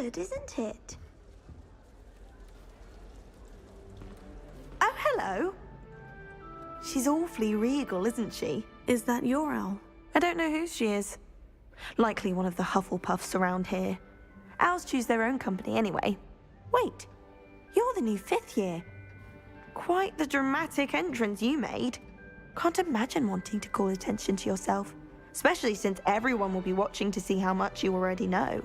good, isn't it? Oh, hello. She's awfully regal, isn't she? Is that your owl? I don't know who she is. Likely one of the Hufflepuffs around here. Owls choose their own company anyway. Wait, you're the new 5th year. Quite the dramatic entrance you made. Can't imagine wanting to call attention to yourself, especially since everyone will be watching to see how much you already know.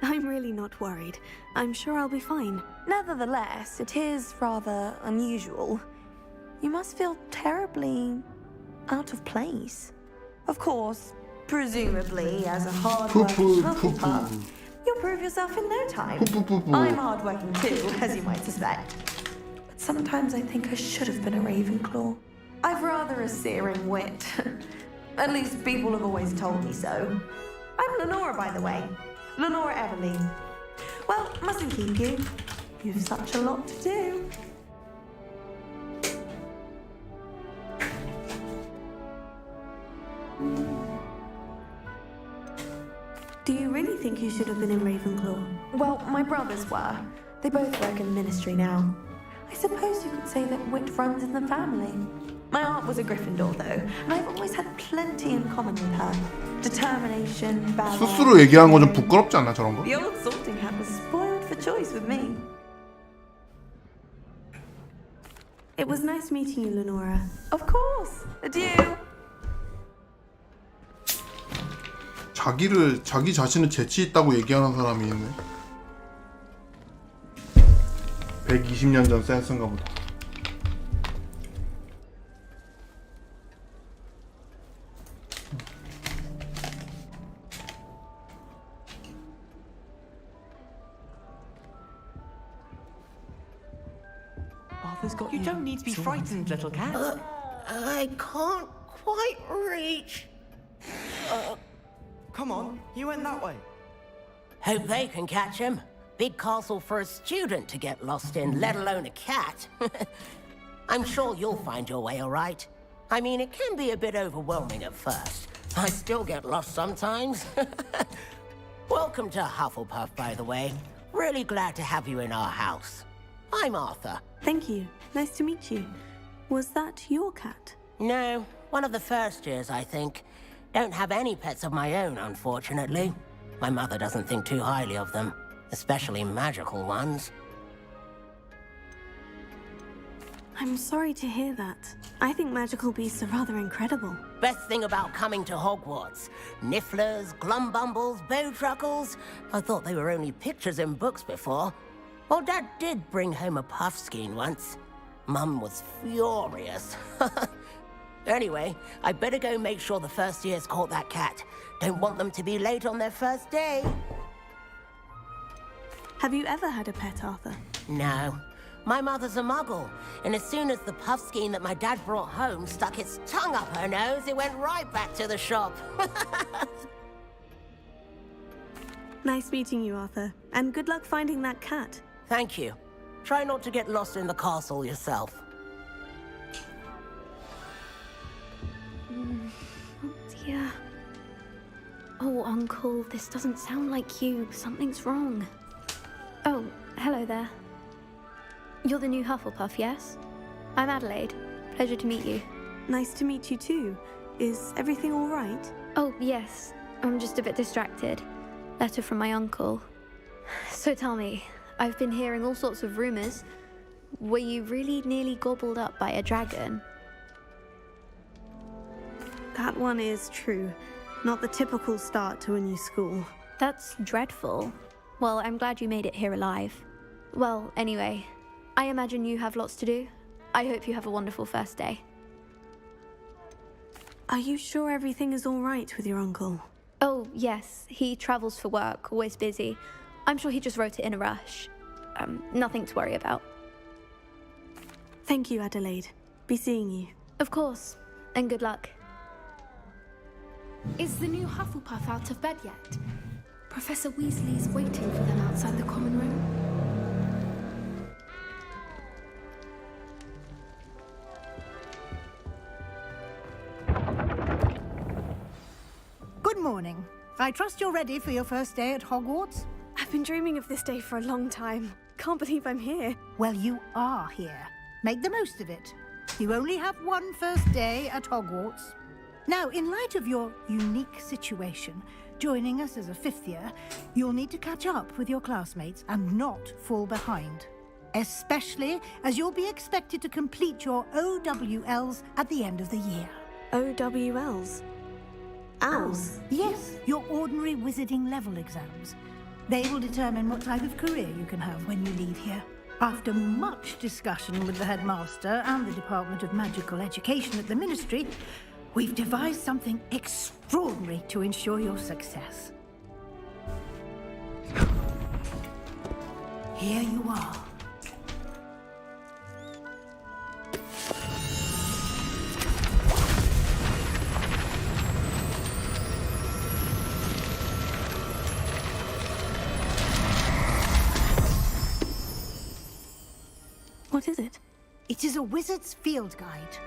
I'm really not worried. I'm sure I'll be fine. Nevertheless, it is rather unusual. You must feel terribly out of place. Of course, presumably as a hard-working Hufflepuff, you'll prove yourself in no time. I'm hard-working too, as you might suspect. But sometimes I think I should have been a Ravenclaw. I've rather a searing wit. At least people have always told me so. I'm Lenora, by the way. Lenora Everleen. Well, mustn't keep you. You've such a lot to do. Do you really think you should have been in Ravenclaw? Well, my brothers were. They both work in the ministry now. I suppose you could say that wit runs in the family. My aunt was a Gryffindor, though, and I've always had plenty in common with her. Determination, balance... 스스로 얘기한 거 좀 부끄럽지 않나, 저런 거? The old sorting hat was spoiled for choice with me. It was nice meeting you, Lenora. Of course. Adieu. 자기 자신을 재치 있다고 얘기하는 사람이 있네. 120년 전 센스인가 보다. Arthur's got you. You don't need to be frightened, little cat. I can't quite reach. Come on, you went that way. Hope they can catch him. Big castle for a student to get lost in, let alone a cat. I'm sure you'll find your way all right. I mean, it can be a bit overwhelming at first. I still get lost sometimes. Welcome to Hufflepuff, by the way. Really glad to have you in our house. I'm Arthur. Thank you. Nice to meet you. Was that your cat? No, one of the first years, I think. Don't have any pets of my own, unfortunately. My mother doesn't think too highly of them, especially magical ones. I'm sorry to hear that. I think magical beasts are rather incredible. Best thing about coming to Hogwarts. Nifflers, glumbumbles, bowtruckles. I thought they were only pictures in books before. Well, Dad did bring home a puffskein once. Mum was furious. Anyway, I better go make sure the first years caught that cat. Don't want them to be late on their first day. Have you ever had a pet, Arthur? No. My mother's a muggle, and as soon as the puffskein that my dad brought home stuck its tongue up her nose, it went right back to the shop. Nice meeting you, Arthur. And good luck finding that cat. Thank you. Try not to get lost in the castle yourself. Yeah. Oh, Uncle, this doesn't sound like you. Something's wrong. Oh, hello there. You're the new Hufflepuff, yes? I'm Adelaide. Pleasure to meet you. Nice to meet you too. Is everything all right? Oh, yes. I'm just a bit distracted. Letter from my uncle. So tell me, I've been hearing all sorts of rumors. Were you really nearly gobbled up by a dragon? That one is true. Not the typical start to a new school. That's dreadful. Well, I'm glad you made it here alive. Well, anyway, I imagine you have lots to do. I hope you have a wonderful first day. Are you sure everything is all right with your uncle? Oh, yes. He travels for work, always busy. I'm sure he just wrote it in a rush. Nothing to worry about. Thank you, Adelaide. Be seeing you. Of course. And good luck. Is the new Hufflepuff out of bed yet? Professor Weasley's waiting for them outside the common room. morning. I trust you're ready for your first day at Hogwarts? I've been dreaming of this day for a long time. Can't believe I'm here. Well, you are here. Make the most of it. You only have one first day at Hogwarts. Now, in light of your unique situation, joining us as a fifth year, you'll need to catch up with your classmates and not fall behind. Especially as you'll be expected to complete your OWLs at the end of the year. OWLs? Owls? Yes, your ordinary wizarding level exams. They will determine what type of career you can have when you leave here. After much discussion with the headmaster and the Department of Magical Education at the Ministry, we've devised something extraordinary to ensure your success. Here you are. What is it? It is a wizard's field guide.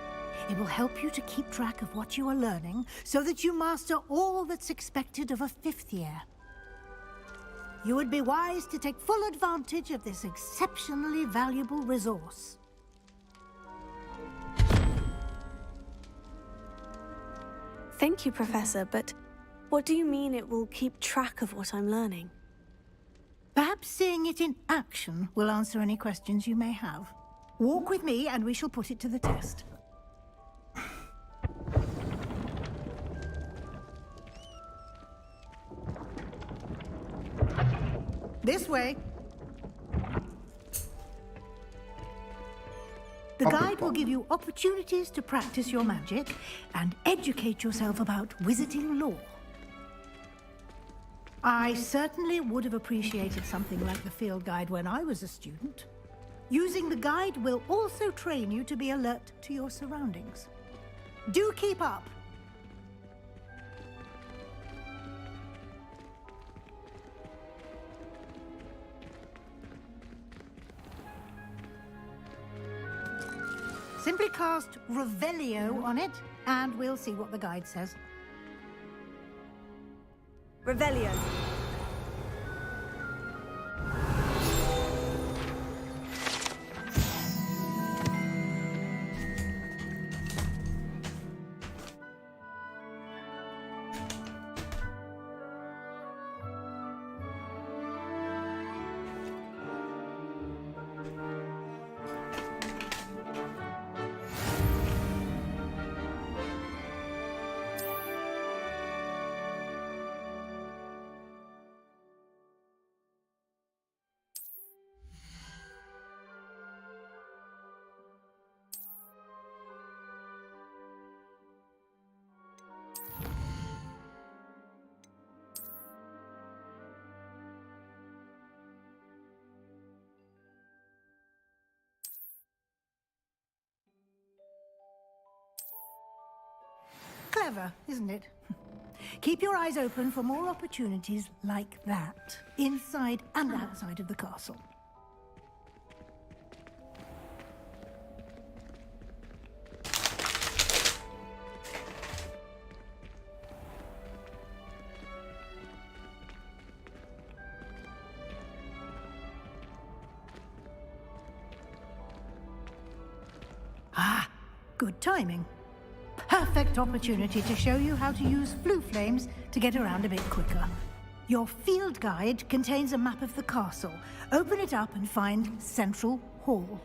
It will help you to keep track of what you are learning so that you master all that's expected of a fifth year. You would be wise to take full advantage of this exceptionally valuable resource. Thank you, Professor, but what do you mean it will keep track of what I'm learning? Perhaps seeing it in action will answer any questions you may have. Walk with me and we shall put it to the test. This way. The guide will give you opportunities to practice your magic and educate yourself about wizarding lore. I certainly would have appreciated something like the field guide when I was a student. Using the guide will also train you to be alert to your surroundings. Do keep up! Simply cast Revelio on it, and we'll see what the guide says. Revelio. Clever, isn't it? Keep your eyes open for more opportunities like that, inside and outside of the castle. Ah, good timing. Perfect opportunity to show you how to use flue flames to get around a bit quicker. Your field guide contains a map of the castle. Open it up and find Central Hall.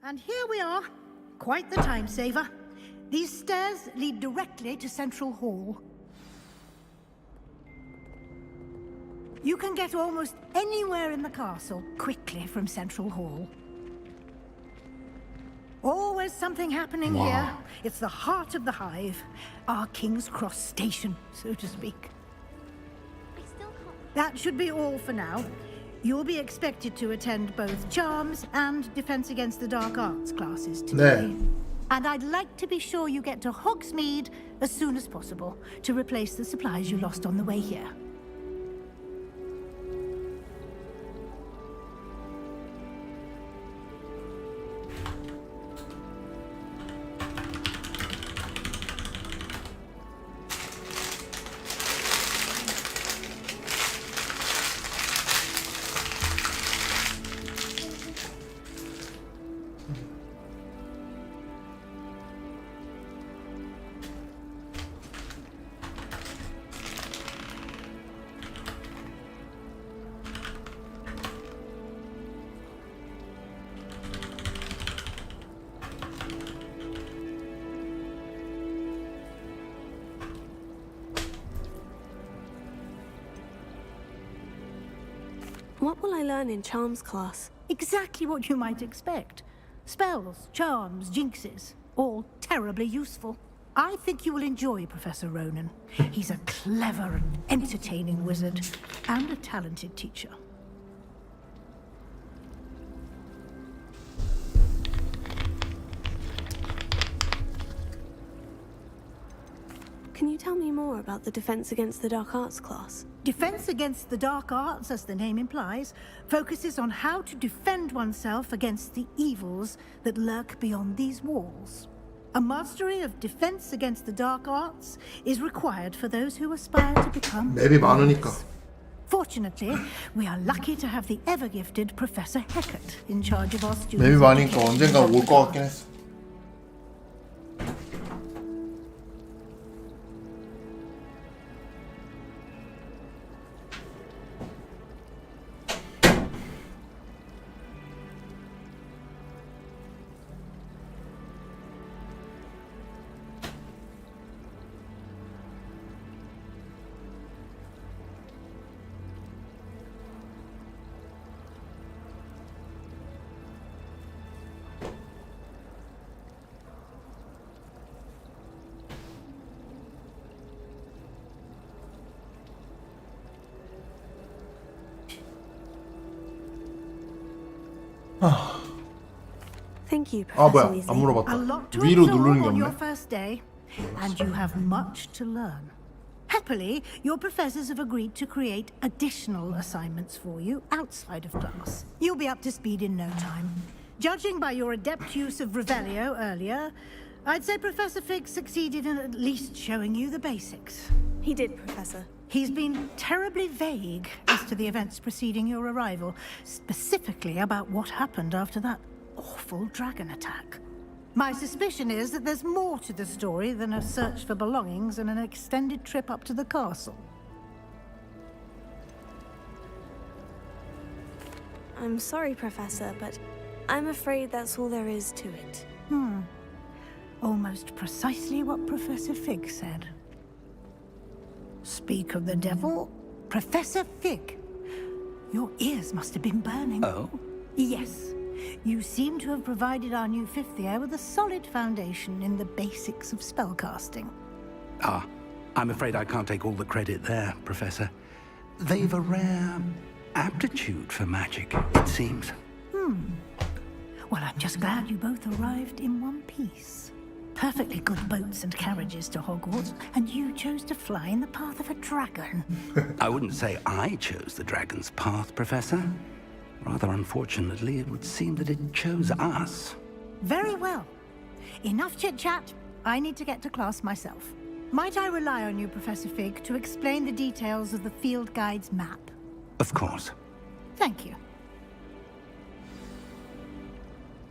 And here we are. Quite the time saver. These stairs lead directly to Central Hall. You can get almost anywhere in the castle quickly from Central Hall. Always something happening here. It's the heart of the hive. Our King's Cross station, so to speak. That should be all for now. You'll be expected to attend both Charms and Defense Against the Dark Arts classes today. 네. And I'd like to be sure you get to Hogsmeade as soon as possible to replace the supplies you lost on the way here. What will I learn in Charms class? Exactly what you might expect. Spells, charms, jinxes, all terribly useful. I think you will enjoy Professor Ronan. He's a clever and entertaining wizard, and a talented teacher. Can you tell me more about the Defense Against the Dark Arts class? Defense Against the Dark Arts, as the name implies, focuses on how to defend oneself against the evils that lurk beyond these walls. A mastery of Defense Against the Dark Arts is required for those who aspire to become 맵이 많으니까. Fortunately, we are lucky to have the ever-gifted Professor Hecat in charge of our students. 맵이 많으니까 언젠가 올 것 같긴 했어. Thank you, 아 Professor 뭐야? 안 Weasley. A 물어봤다. lot to 위로 absorb 누르는 게 on your 없네. first day, and you have much to learn. Happily, your professors have agreed to create additional assignments for you outside of class. You'll be up to speed in no time. Judging by your adept use of Revelio earlier, I'd say Professor Fig succeeded in at least showing you the basics. He did, Professor. He's been terribly vague as to the events preceding your arrival, specifically about what happened after that awful dragon attack. My suspicion is that there's more to the story than a search for belongings and an extended trip up to the castle. I'm sorry, Professor, but I'm afraid that's all there is to it. Almost precisely what Professor Fig said. Speak of the devil, Professor Fig. Your ears must have been burning. Oh? Yes. You seem to have provided our new fifth year with a solid foundation in the basics of spellcasting. Ah, I'm afraid I can't take all the credit there, Professor. They've a rare aptitude for magic, it seems. Well, I'm just glad you both arrived in one piece. Perfectly good boats and carriages to Hogwarts, and you chose to fly in the path of a dragon. I wouldn't say I chose the dragon's path, Professor. Rather unfortunately, it would seem that it chose us. Very well. Enough chit-chat. I need to get to class myself. Might I rely on you, Professor Fig, to explain the details of the field guide's map? Of course. Thank you.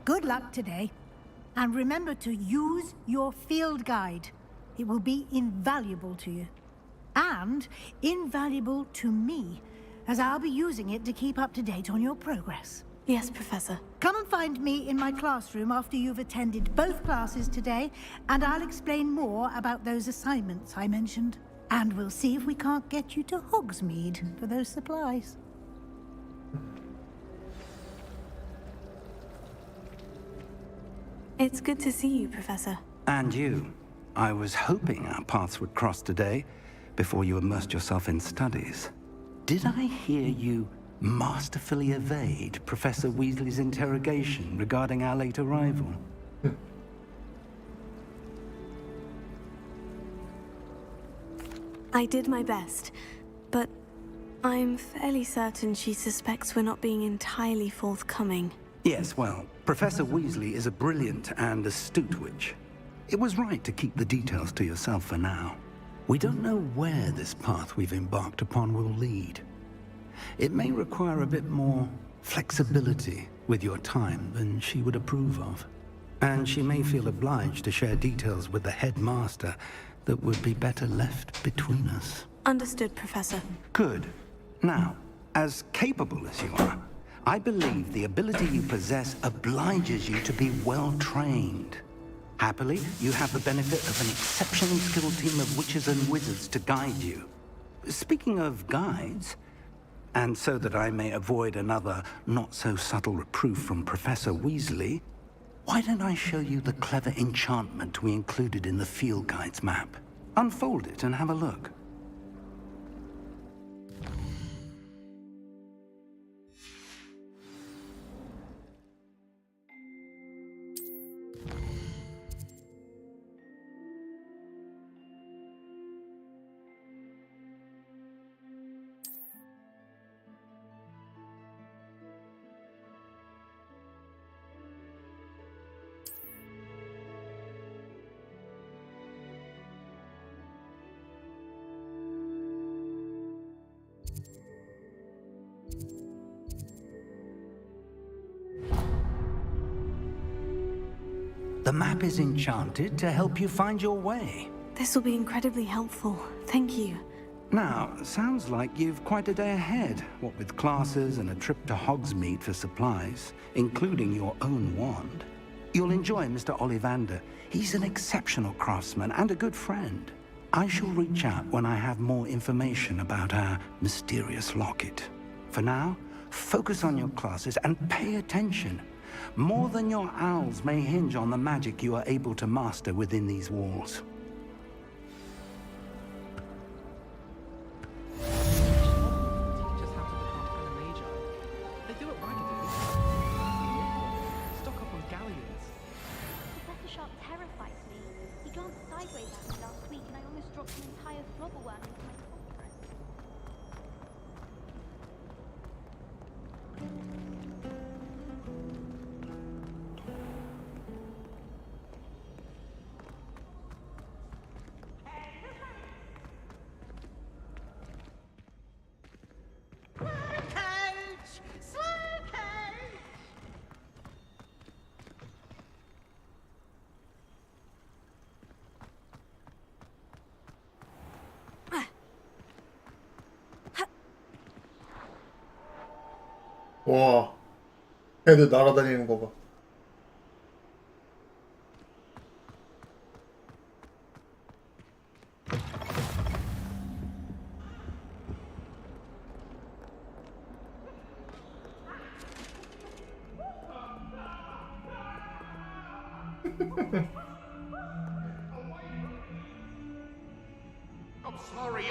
Good luck today. And remember to use your field guide. It will be invaluable to you. And invaluable to me, as I'll be using it to keep up to date on your progress. Yes, Professor. Come and find me in my classroom after you've attended both classes today, and I'll explain more about those assignments I mentioned. And we'll see if we can't get you to Hogsmeade for those supplies. It's good to see you, Professor. And you. I was hoping our paths would cross today, before you immersed yourself in studies. Did I hear you masterfully evade Professor Weasley's interrogation regarding our late arrival? I did my best, but I'm fairly certain she suspects we're not being entirely forthcoming. Yes, well, Professor Weasley is a brilliant and astute witch. It was right to keep the details to yourself for now. We don't know where this path we've embarked upon will lead. It may require a bit more flexibility with your time than she would approve of. And she may feel obliged to share details with the headmaster that would be better left between us. Understood, Professor. Good. Now, as capable as you are, I believe the ability you possess obliges you to be well trained. Happily, you have the benefit of an exceptionally skilled team of witches and wizards to guide you. Speaking of guides, and so that I may avoid another not-so-subtle reproof from Professor Weasley, why don't I show you the clever enchantment we included in the field guide's map? Unfold it and have a look. The map is enchanted to help you find your way. This will be incredibly helpful. Thank you. Now, sounds like you've quite a day ahead, what with classes and a trip to Hogsmeade for supplies, including your own wand. You'll enjoy Mr. Ollivander. He's an exceptional craftsman and a good friend. I shall reach out when I have more information about our mysterious locket. For now, focus on your classes and pay attention. More than your owls may hinge on the magic you are able to master within these walls. Teach us how to become animagi. They do it right at the stock up on galleons. Professor Sharp terrifies me. He glanced sideways at me last week and I almost dropped an entire flobberworm into my conference. 와, 애들 날아다니는 거 봐. I'm sorry.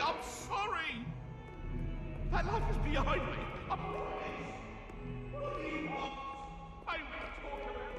That life is behind me. What do you want? I want to talk about it.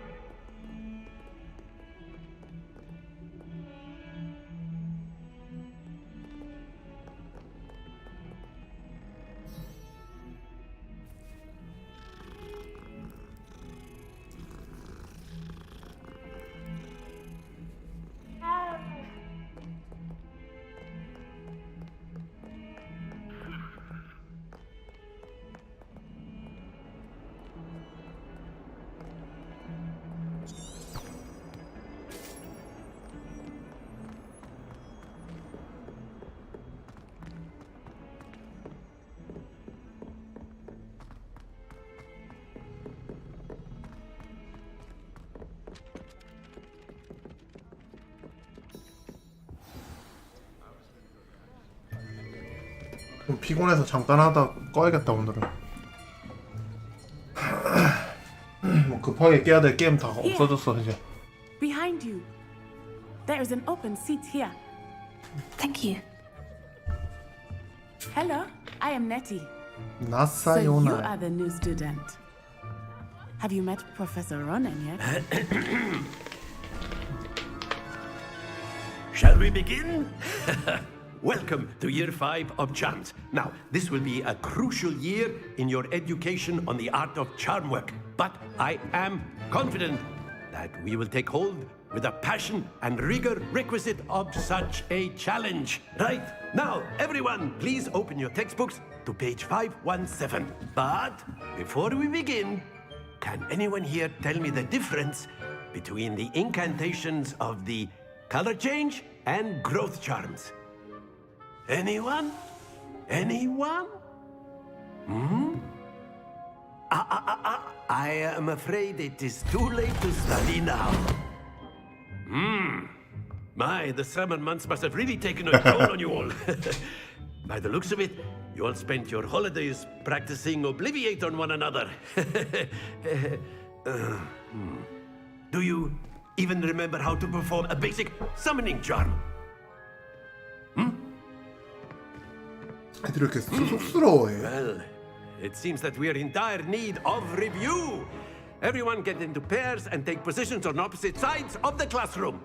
좀 피곤해서 잠깐 하다 꺼야겠다 오늘은. 뭐 급하게 깨야 될 게임 다 없어졌어 이제. There is an open seat here. Thank you. Hello, I am Nettie. So you 나사요나. are the new student. Have you met Professor Ronan yet? Shall we begin? Welcome to Year 5 of Charms. Now, this will be a crucial year in your education on the art of charm work. But I am confident that we will take hold with the passion and rigor requisite of such a challenge. Right, now, everyone, please open your textbooks to page 517. But before we begin, can anyone here tell me the difference between the incantations of the color change and growth charms? Anyone? Anyone? I am afraid it is too late to study now. My, the summer months must have really taken a toll on you all. By the looks of it, you all spent your holidays practicing Obliviate on one another. Do you even remember how to perform a basic summoning charm? 애들이 이렇게 쑥스러워해. Well, it seems that we are in dire need of review. Everyone get into pairs and take positions on opposite sides of the classroom.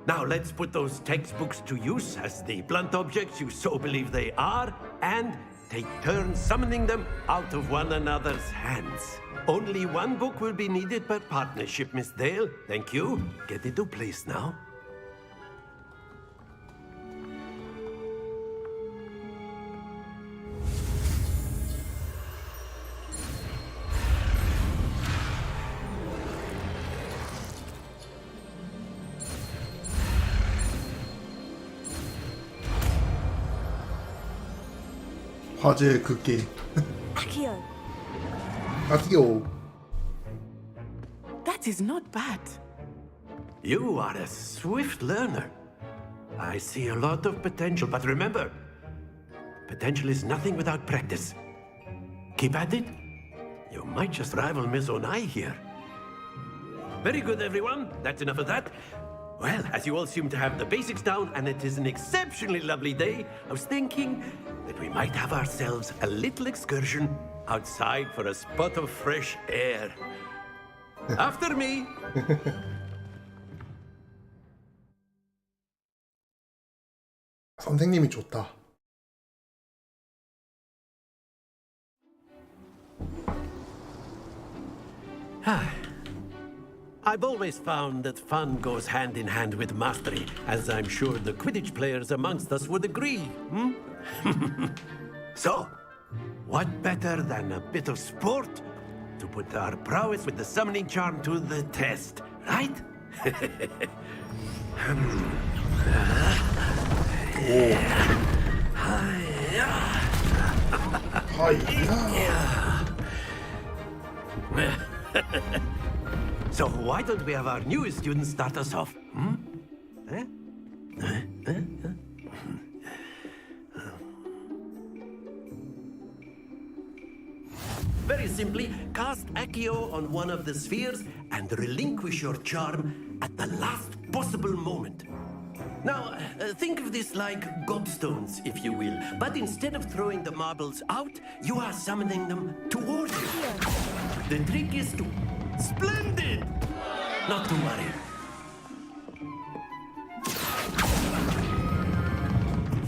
Now let's put those textbooks to use as the blunt objects you so believe they are, and take turns summoning them out of one another's hands. Only one book will be needed per partnership, Miss Dale. Thank you. Get into place now. 화제의 그 게임. Accio. 아끼오. That is not bad. You are a swift learner. I see a lot of potential, but remember, potential is nothing without practice. Keep at it. You might just rival Miss Onai here. Very good, everyone. That's enough of that. Well, as you all seem to have the basics down, and it is an exceptionally lovely day, I was thinking that we might have ourselves a little excursion outside for a spot of fresh air. After me. 선생님이 좋다. I've always found that fun goes hand in hand with mastery, as I'm sure the Quidditch players amongst us would agree. So, what better than a bit of sport to put our prowess with the summoning charm to the test, right? So why don't we have our newest student start us off? Very simply, cast Accio on one of the spheres and relinquish your charm at the last possible moment. Now, think of this like gobstones, if you will. But instead of throwing the marbles out, you are summoning them towards you. The trick is to... Splendid! Not to worry.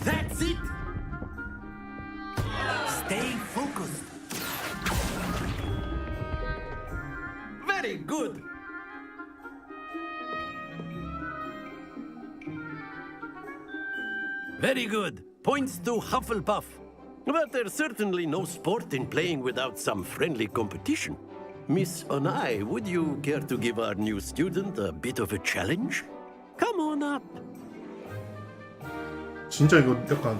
That's it! Stay focused. Very good. Very good. Points to Hufflepuff. But there's certainly no sport in playing without some friendly competition. Miss Onai, would you care to give our new student a bit of a challenge? Come on up. 진짜 이거 약간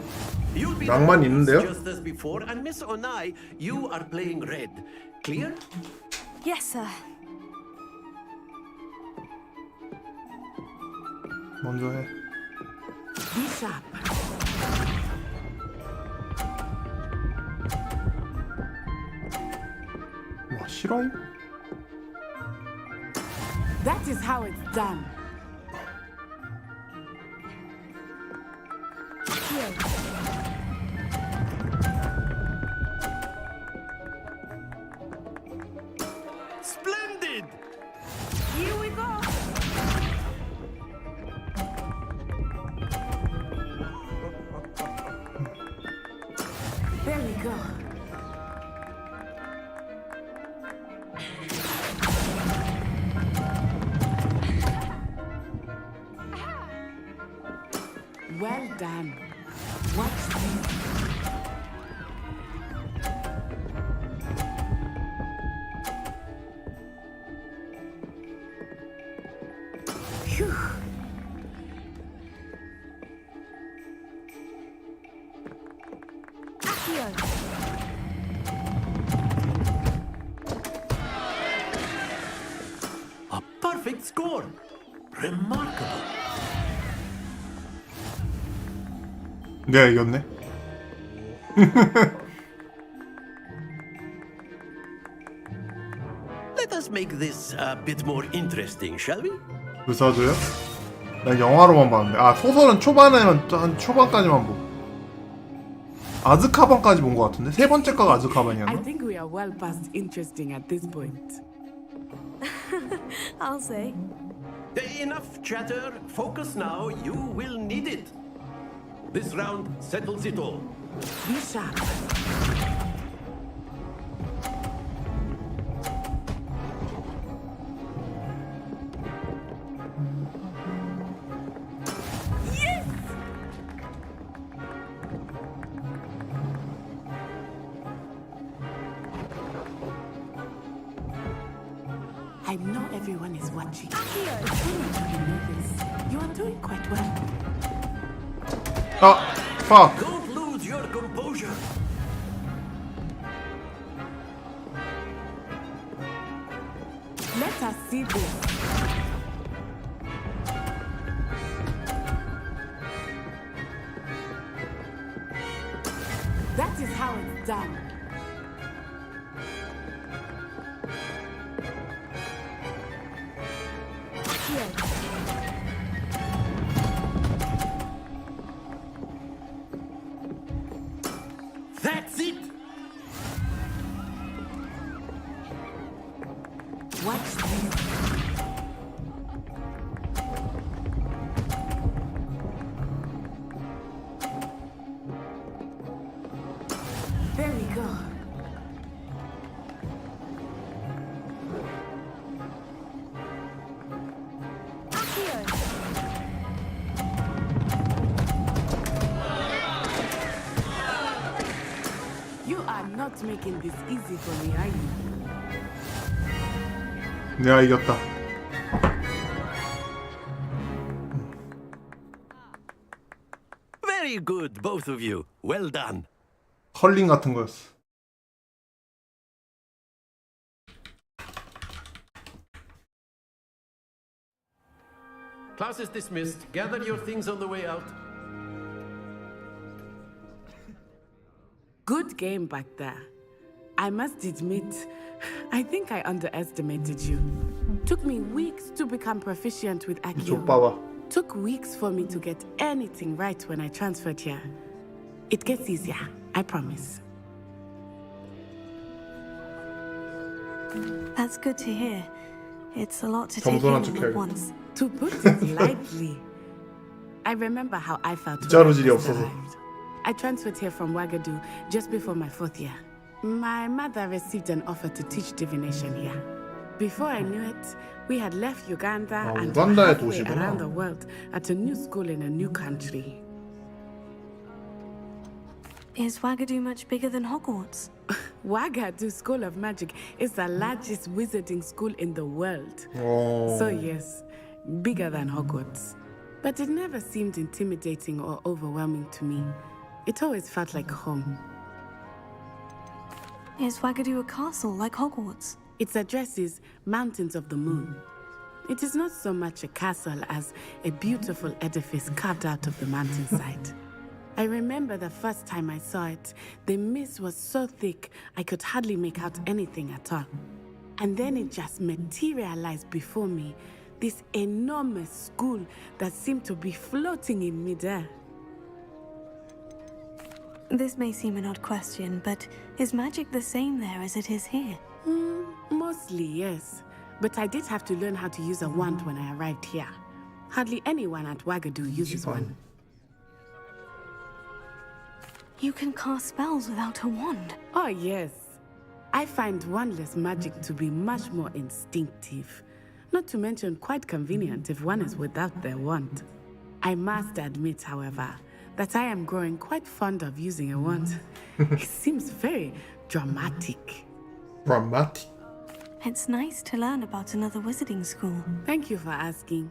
You'll be 낭만 있는데요? just as before, and Miss Onai, you are playing red. Clear? Yes, sir. 먼저 해. Be sharp. 와 싫어요? That is how it's done. Splendid! Here we go. There we go. Well done. Watch this. Phew. A perfect score. Remarkable. 내가 이겼네. Let us make this a bit more interesting, shall we? 불사조요? 난 영화로만 봤는데. 아, 소설은 초반에만 한 초반까지만 보고. 아즈카반까지 본 것 같은데? 세 번째 거가 I 아즈카반이었나? think we are well past interesting at this point. I'll say. Enough chatter. Focus now. You will need it. This round settles it all. Be sharp. I know everyone is watching. Try not to be nervous. You are doing quite well. 아, fuck. Don't lose your composure. Let us see this. That is how it's done. That's it. Watch this. There we go. You are not making this easy for me, are you? 내가 이겼다. Very good, both of you. Well done. 컬링 같은 거였어. Class is dismissed. Gather your things on the way out. Good game back there. I must admit, I think I underestimated you. Took me weeks to become proficient with Accio. 족봐봐. Took weeks for me to get anything right when I transferred here. It gets easier, I promise. That's good to hear. It's a lot to take in all at once. To put it lightly, I remember how I felt when I 자루질이 first 없어서. arrived. I transferred here from Wagadu just before my 4th year. My mother received an offer to teach divination here. Before I knew it, we had left Uganda and were 우간다의 halfway 도시구나. around the world at a new school in a new country. Is Wagadu much bigger than Hogwarts? Wagadu School of Magic is the largest wizarding school in the world. Oh. So yes, bigger than Hogwarts. But it never seemed intimidating or overwhelming to me. It always felt like home. Is Wagadu a castle like Hogwarts? Its address is Mountains of the Moon. It is not so much a castle as a beautiful edifice carved out of the mountainside. I remember the first time I saw it, the mist was so thick I could hardly make out anything at all. And then it just materialized before me, this enormous school that seemed to be floating in midair. This may seem an odd question, but is magic the same there as it is here? Mostly, yes. But I did have to learn how to use a wand when I arrived here. Hardly anyone at Wagadu uses one. You can cast spells without a wand. Oh, yes. I find wandless magic to be much more instinctive. Not to mention quite convenient if one is without their wand. I must admit, however, that I am growing quite fond of using a wand. It seems very dramatic. Dramatic? It's nice to learn about another wizarding school. Thank you for asking.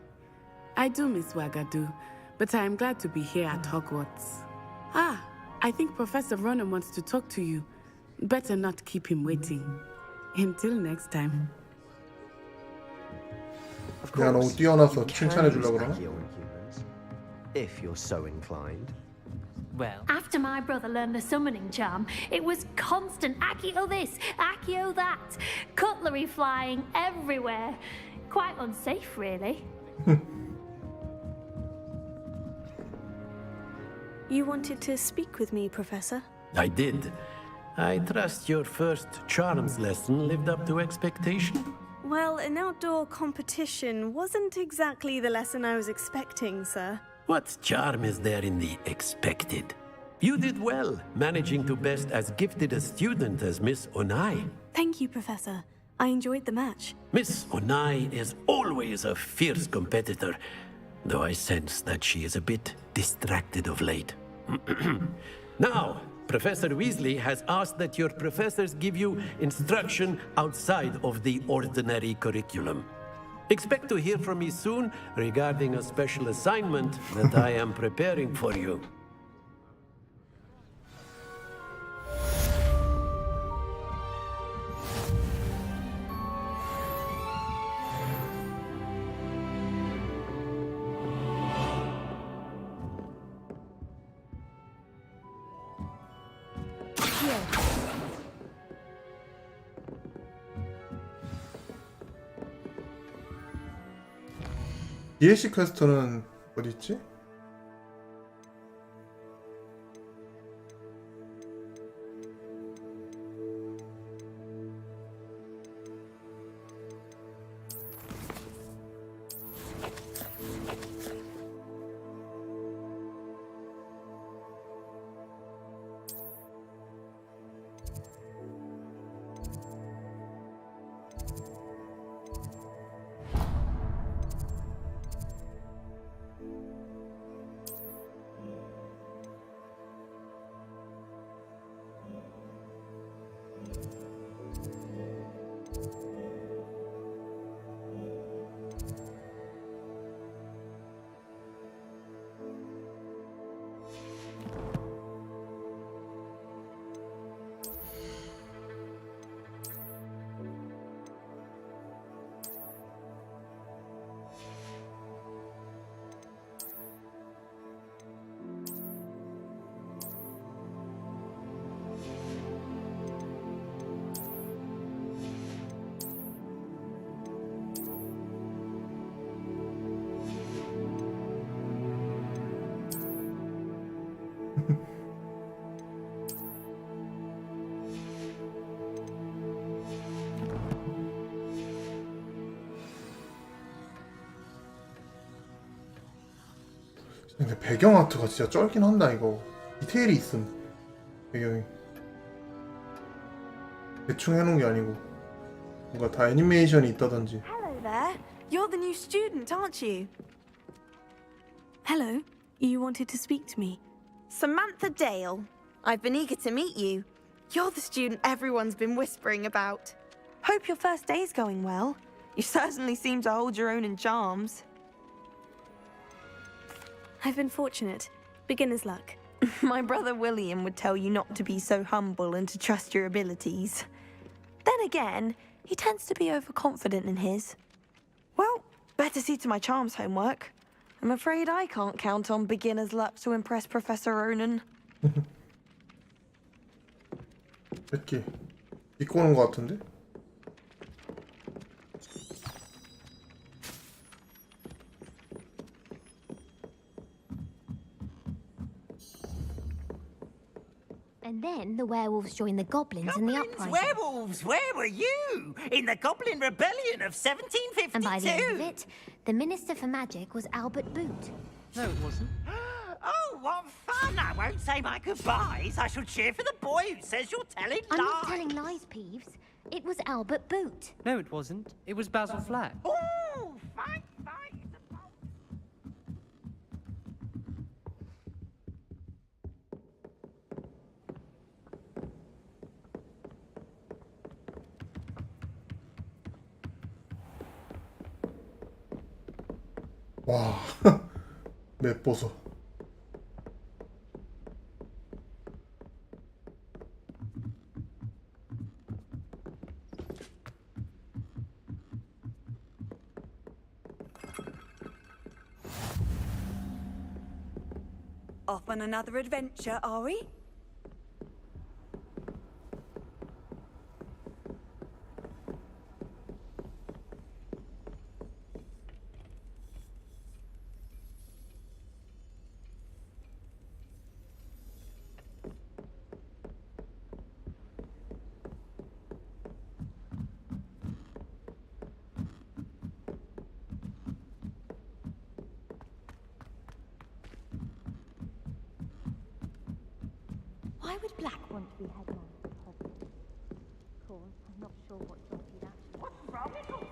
I do miss Wagadu, but I am glad to be here at Hogwarts. Ah, I think Professor Ronan wants to talk to you. Better not keep him waiting. Until next time. 내가 너무 뛰어나서 칭찬해 주려고 그러나? If you're so inclined. Well, After my brother learned the summoning charm, it was constant Accio this, Accio that, cutlery flying everywhere. Quite unsafe, really. You wanted to speak with me, Professor? I did. I trust your first charms lesson lived up to expectation. Well, an outdoor competition wasn't exactly the lesson I was expecting, sir. What charm is there in the expected? You did well, managing to best as gifted a student as Miss Onai. Thank you, Professor. I enjoyed the match. Miss Onai is always a fierce competitor, though I sense that she is a bit distracted of late. Now, Professor Weasley has asked that your professors give you instruction outside of the ordinary curriculum. Expect to hear from me soon regarding a special assignment that I am preparing for you. DLC 퀘스트는 어디 있지? 근데 배경 아트가 진짜 쩔긴 한다. 이거 디테일이 있음. 배경이 대충 해놓은 게 아니고 뭔가 다 애니메이션이 있다든지. Hello there. You're the new student, aren't you? Hello. You wanted to speak to me? Samantha Dale. I've been eager to meet you. You're the student everyone's been whispering about. Hope your first day's going well. You certainly seem to hold your own in charms. I've been fortunate. Beginner's luck. My brother William would tell you not to be so humble and to trust your abilities. Then again, he tends to be overconfident in his. Well, better see to my charms homework. I'm afraid I can't count on beginner's luck to impress Professor Ronan. 몇 개? 입고 오는 것 같은데? And then the werewolves joined the goblins in the uprising. Werewolves, where were you? In the Goblin Rebellion of 1752? And by the end of it, the Minister for Magic was Albert Boot. No, it wasn't. Oh, what fun! I won't say my goodbyes. I shall cheer for the boy who says you're telling I'm lies. not telling lies, Peeves. It was Albert Boot. No, it wasn't. It was Basil Flack. Oh, fight. 와, 맵 보소. Off on another adventure, are we? Why would Black want to be headmaster? Of course, I'm not sure what job he'd actually. What's wrong with you?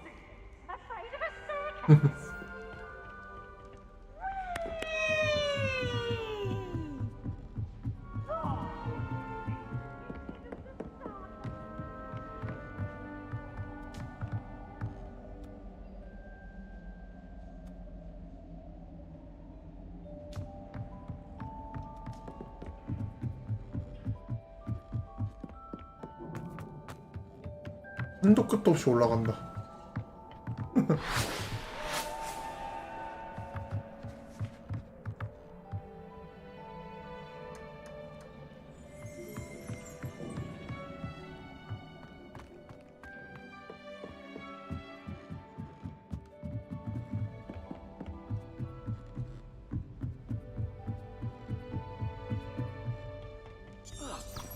Afraid of a circus? 한도 끝도 없이 올라간다.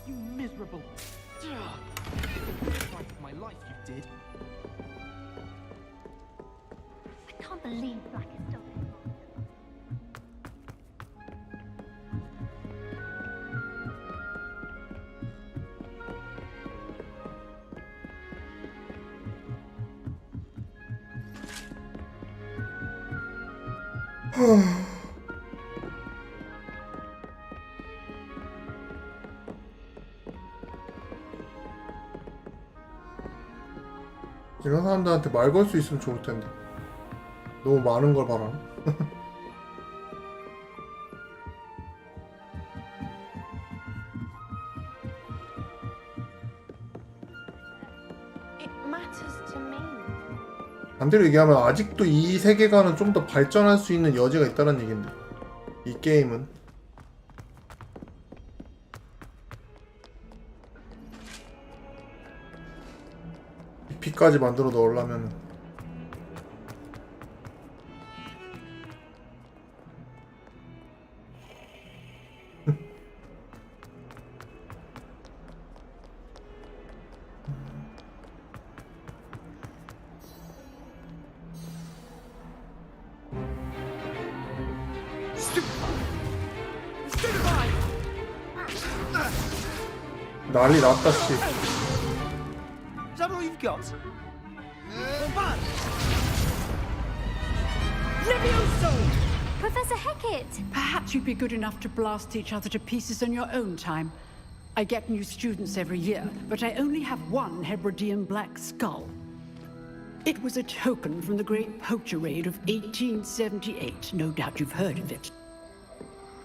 You miserable. My life, you did. I can't believe Black is still there. 이런 사람들한테 말 걸 수 있으면 좋을 텐데. 너무 많은 걸 바라. It matters to me. 반대로 얘기하면 아직도 이 세계관은 좀 더 발전할 수 있는 여지가 있다는 얘긴데. 이 게임은. 빛까지 만들어 넣으려면 난리 났다 씨. Is that all you've got? Levioso! Professor Hecat! Perhaps you'd be good enough to blast each other to pieces in your own time. I get new students every year, but I only have one Hebridean black skull. It was a token from the Great Poacher Raid of 1878. No doubt you've heard of it.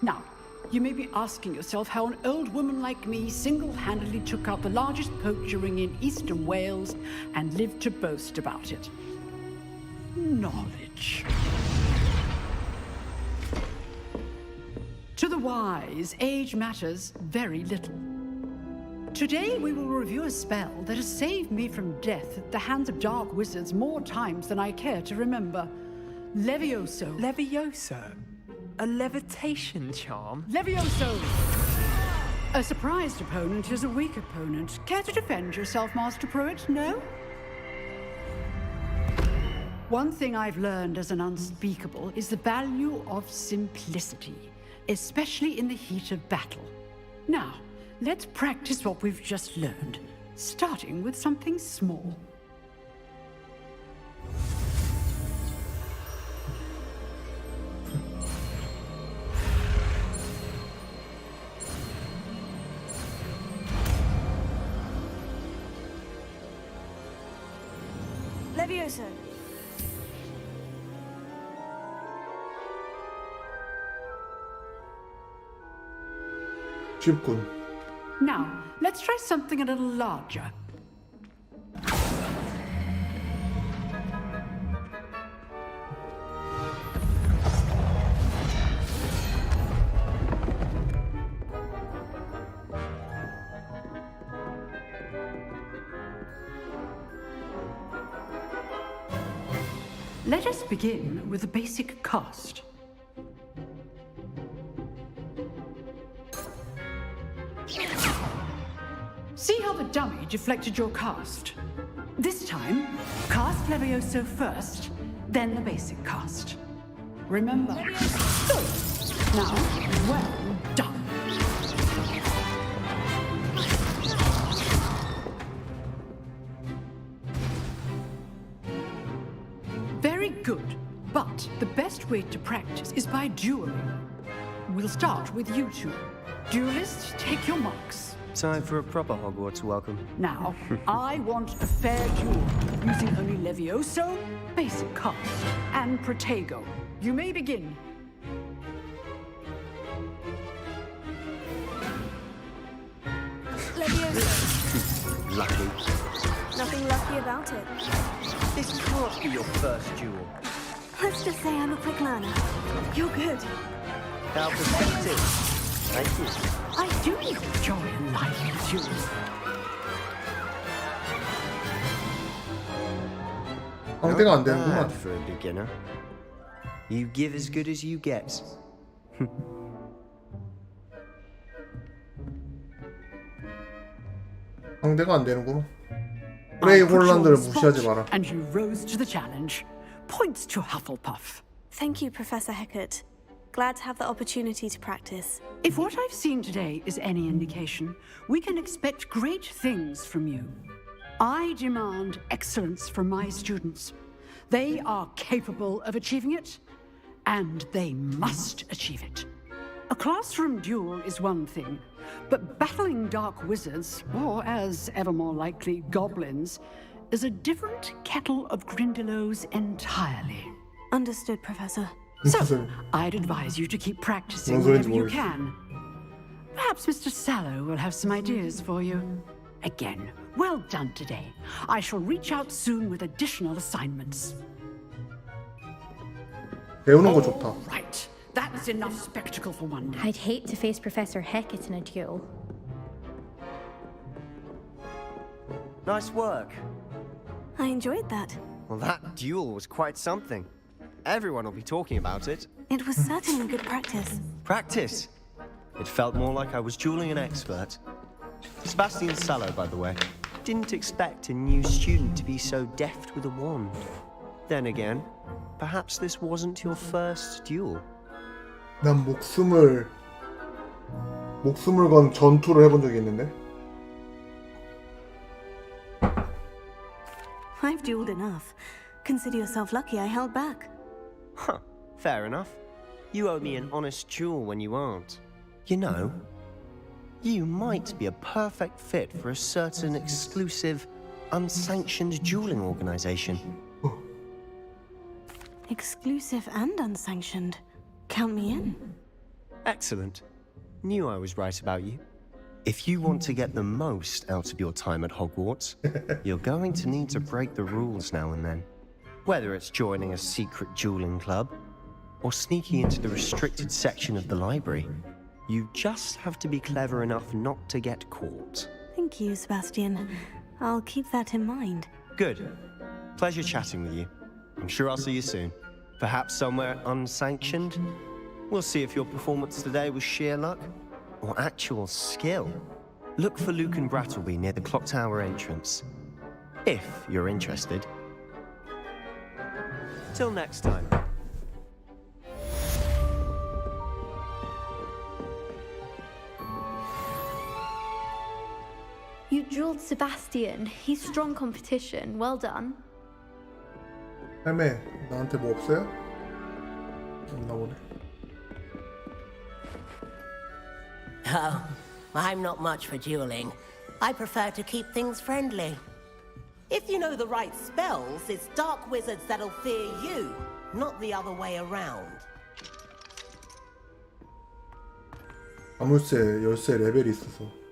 Now, you may be asking yourself how an old woman like me single-handedly took out the largest poacher ring in eastern Wales and lived to boast about it. Knowledge. To the wise, age matters very little. Today we will review a spell that has saved me from death at the hands of dark wizards more times than I care to remember. A surprised opponent is a weak opponent. Care to defend yourself, Master Pruitt? No? One thing I've learned as an unspeakable is the value of simplicity, especially in the heat of battle. Now, let's practice what we've just learned, starting with something small. Levioso. 쉽군. Now, let's try something a little larger. Let us begin with a basic cast. See how the dummy deflected your cast? This time, cast Levioso first, then the basic cast. Remember? Good. Now, well done. Very good, but the best way to practice is by dueling. We'll start with you two. Duelists, take your marks. Time for a proper Hogwarts welcome. Now, I want a fair duel, using only Levioso, basic cast, and Protego. You may begin. Levioso. Lucky. Nothing lucky about it. This can't be your first duel. Let's just say I'm a quick learner. You're good. How perspective. Thank you. I do enjoy a lively duel. 상대가 안 Not 되는구만. bad for a beginner. You give as good as you get. 상대가 안 되는구만. 프레이 홀란드를 무시하지 마라. And you rose to the challenge. Points to Hufflepuff. Thank you, Professor Hecat. Glad to have the opportunity to practice. If what I've seen today is any indication, we can expect great things from you. I demand excellence from my students. They are capable of achieving it, and they must achieve it. A classroom duel is one thing, but battling dark wizards, or as ever more likely, goblins, is a different kettle of Grindylows entirely. Understood, Professor. So, I'd advise you to keep practicing whenever you can. Perhaps Mr. Sallow will have some ideas for you. Again, well done today. I shall reach out soon with additional assignments. 배우는 거 좋다. Right, that's enough spectacle for one day. I'd hate to face Professor Hecat in a duel. Nice work. I enjoyed that. Well, that duel was quite something. Everyone will be talking about it. It was certainly good practice. Practice? It felt more like I was dueling an expert. Sebastian Sallow, by the way. Didn't expect a new student to be so deft with a wand. Then again, perhaps this wasn't your first duel. 난 목숨을 건 전투를 해본 적이 있는데. I've dueled enough. Consider yourself lucky I held back. Huh, fair enough. You owe me an honest duel when you aren't. You know, you might be a perfect fit for a certain exclusive, unsanctioned dueling organization. Exclusive and unsanctioned. Count me in. Excellent. Knew I was right about you. If you want to get the most out of your time at Hogwarts, you're going to need to break the rules now and then. Whether it's joining a secret dueling club, or sneaking into the restricted section of the library, you just have to be clever enough not to get caught. Thank you, Sebastian. I'll keep that in mind. Good. Pleasure chatting with you. I'm sure I'll see you soon. Perhaps somewhere unsanctioned? We'll see if your performance today was sheer luck, or actual skill, look for Luke and Brattleby near the clock tower entrance. If you're interested. Till next time. You drilled Sebastian. He's strong competition. Well done. 할매, 나한테 뭐 없어요? 없나 보네. Oh, I'm not much for dueling. I prefer to keep things friendly. If you know the right spells, it's dark wizards that'll fear you, not the other way around. 자물쇠 열쇠 레벨이 있어서.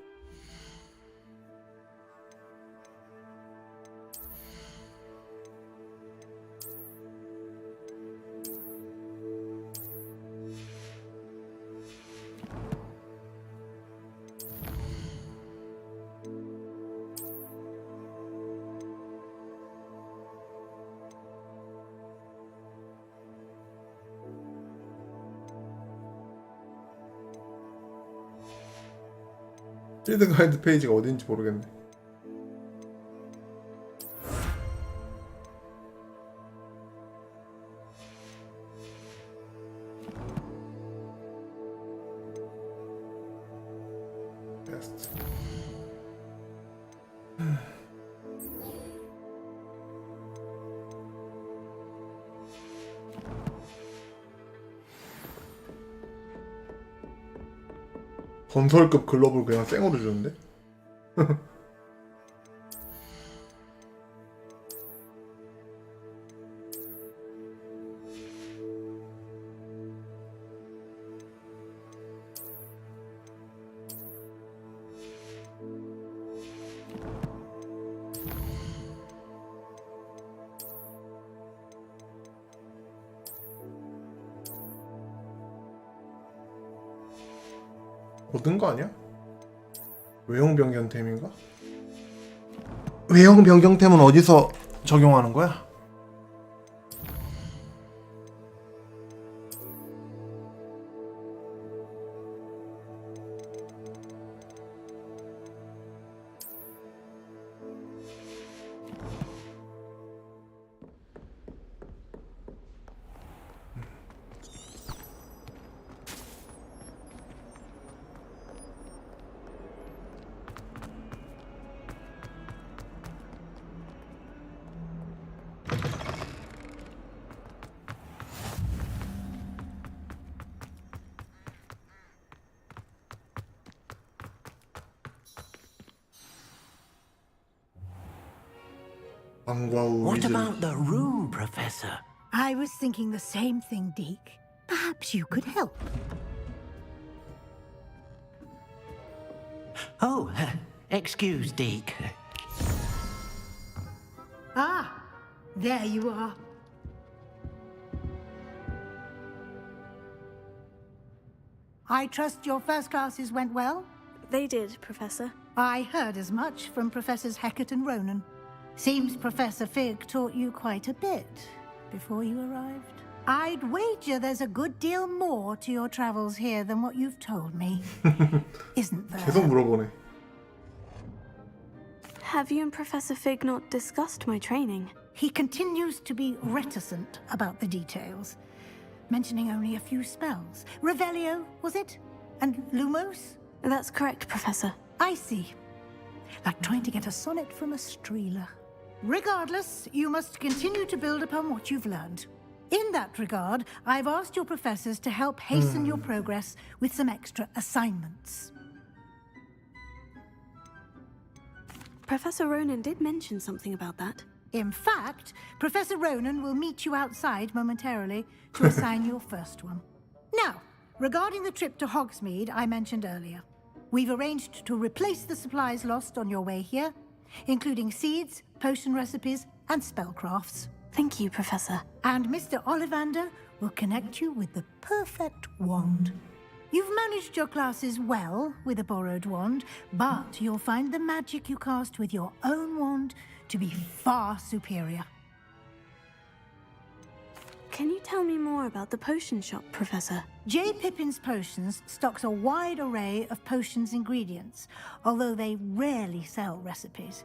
필드 가이드 페이지가 어딘지 모르겠네. 베스트. 건설급 글러브를 그냥 생으로 주는데? 얻은 거 아니야? 외형 변경템인가? 외형 변경템은 어디서 적용하는 거야? What about the room, Professor? I was thinking the same thing, Deke. Perhaps you could help. Oh, excuse, Deke. Ah, there you are. I trust your first classes went well? They did, Professor. I heard as much from Professors Hecat and Ronan. Seems Professor Fig taught you quite a bit before you arrived. I'd wager there's a good deal more to your travels here than what you've told me. Isn't there? 계속 물어보네. Have you and Professor Fig not discussed my training? He continues to be reticent about the details, mentioning only a few spells. Revelio, was it? And Lumos? That's correct, Professor. I see. Like trying to get a sonnet from a streeler. Regardless, you must continue to build upon what you've learned. In that regard, I've asked your professors to help hasten your progress with some extra assignments. Professor Ronan did mention something about that. In fact, Professor Ronan will meet you outside momentarily to assign your first one. Now, regarding the trip to Hogsmeade I mentioned earlier, we've arranged to replace the supplies lost on your way here, including seeds, potion recipes, and spellcrafts. Thank you, Professor. And Mr. Ollivander will connect you with the perfect wand. You've managed your classes well with a borrowed wand, but you'll find the magic you cast with your own wand to be far superior. Can you tell me more about the potion shop, Professor? J. Pippin's Potions stocks a wide array of potions ingredients, although they rarely sell recipes.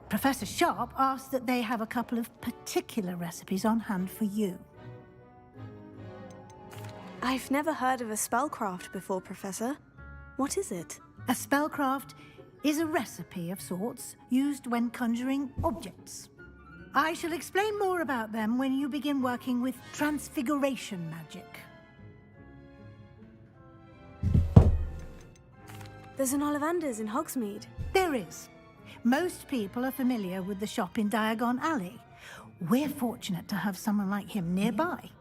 Professor Sharp asked that they have a couple of particular recipes on hand for you. I've never heard of a spellcraft before, Professor. What is it? A spellcraft is a recipe of sorts used when conjuring objects. I shall explain more about them when you begin working with transfiguration magic. There's an Ollivander's in Hogsmeade. There is. Most people are familiar with the shop in Diagon Alley. We're fortunate to have someone like him nearby.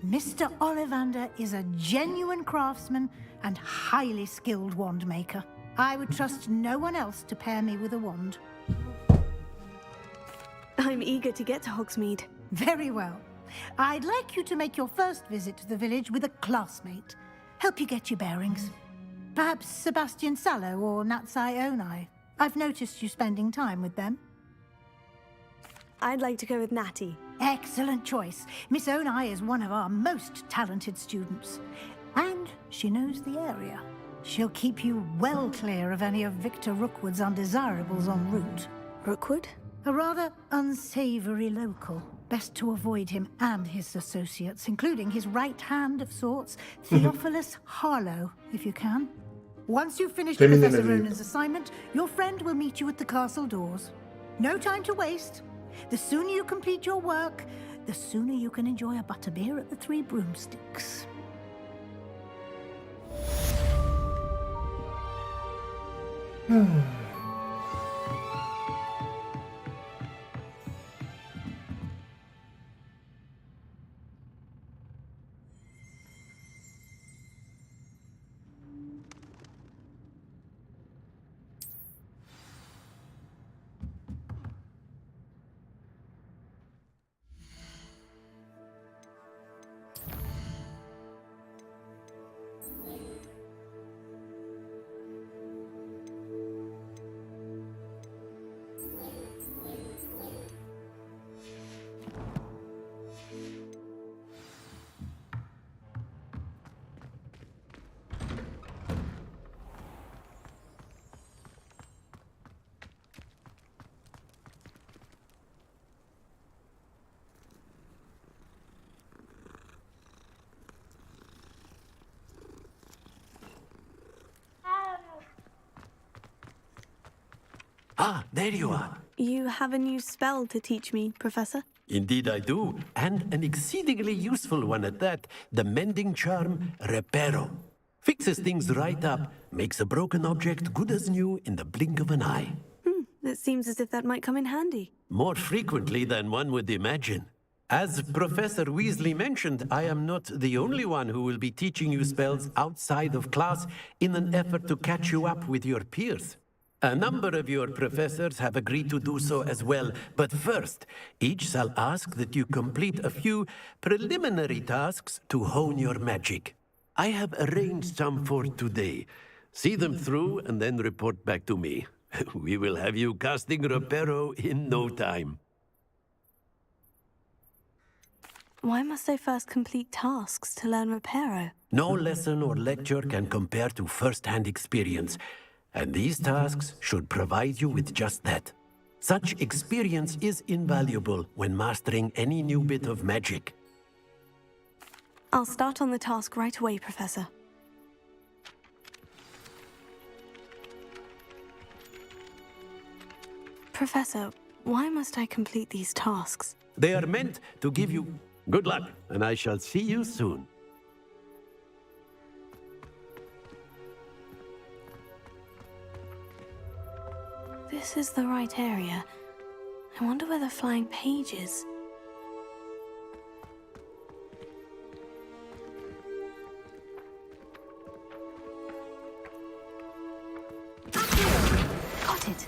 Mr. Ollivander is a genuine craftsman and highly skilled wand maker. I would trust no one else to pair me with a wand. I'm eager to get to Hogsmeade. Very well. I'd like you to make your first visit to the village with a classmate. Help you get your bearings. Perhaps Sebastian Sallow or Natsai Onai. I've noticed you spending time with them. I'd like to go with Natty. Excellent choice. Miss Onai is one of our most talented students. And she knows the area. She'll keep you well clear of any of Victor Rookwood's undesirables en route. Rookwood? A rather unsavory local. Best to avoid him and his associates, including his right hand of sorts, Theophilus Harlow, if you can. Once you've finished Professor Ronan's assignment, your friend will meet you at the castle doors. No time to waste. The sooner you complete your work, the sooner you can enjoy a butterbeer at the Three Broomsticks. Ah, there you are. You have a new spell to teach me, Professor? Indeed I do, and an exceedingly useful one at that. The mending charm, Reparo. Fixes things right up, makes a broken object good as new in the blink of an eye. It seems as if that might come in handy. More frequently than one would imagine. As Professor Weasley mentioned, I am not the only one who will be teaching you spells outside of class in an effort to catch you up with your peers. A number of your professors have agreed to do so as well, but first, each shall ask that you complete a few preliminary tasks to hone your magic. I have arranged some for today. See them through and then report back to me. We will have you casting Reparo in no time. Why must I first complete tasks to learn Reparo? No lesson or lecture can compare to first-hand experience, and these tasks should provide you with just that. Such experience is invaluable when mastering any new bit of magic. I'll start on the task right away, Professor. Professor, why must I complete these tasks? They are meant to give you good luck, and I shall see you soon. This is the right area. I wonder where the flying page is. Got it.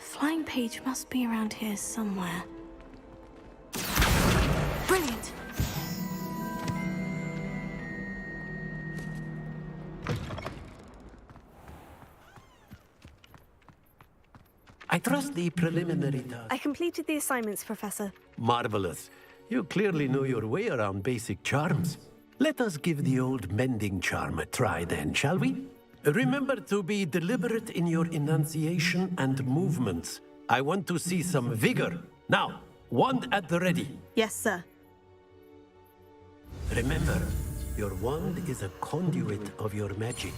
Flying page must be around here somewhere. Brilliant! I trust the preliminary task. I completed the assignments, Professor. Marvelous. You clearly know your way around basic charms. Let us give the old mending charm a try then, shall we? Remember to be deliberate in your enunciation and movements. I want to see some vigor. Now, wand at the ready. Yes, sir. Remember, your wand is a conduit of your magic.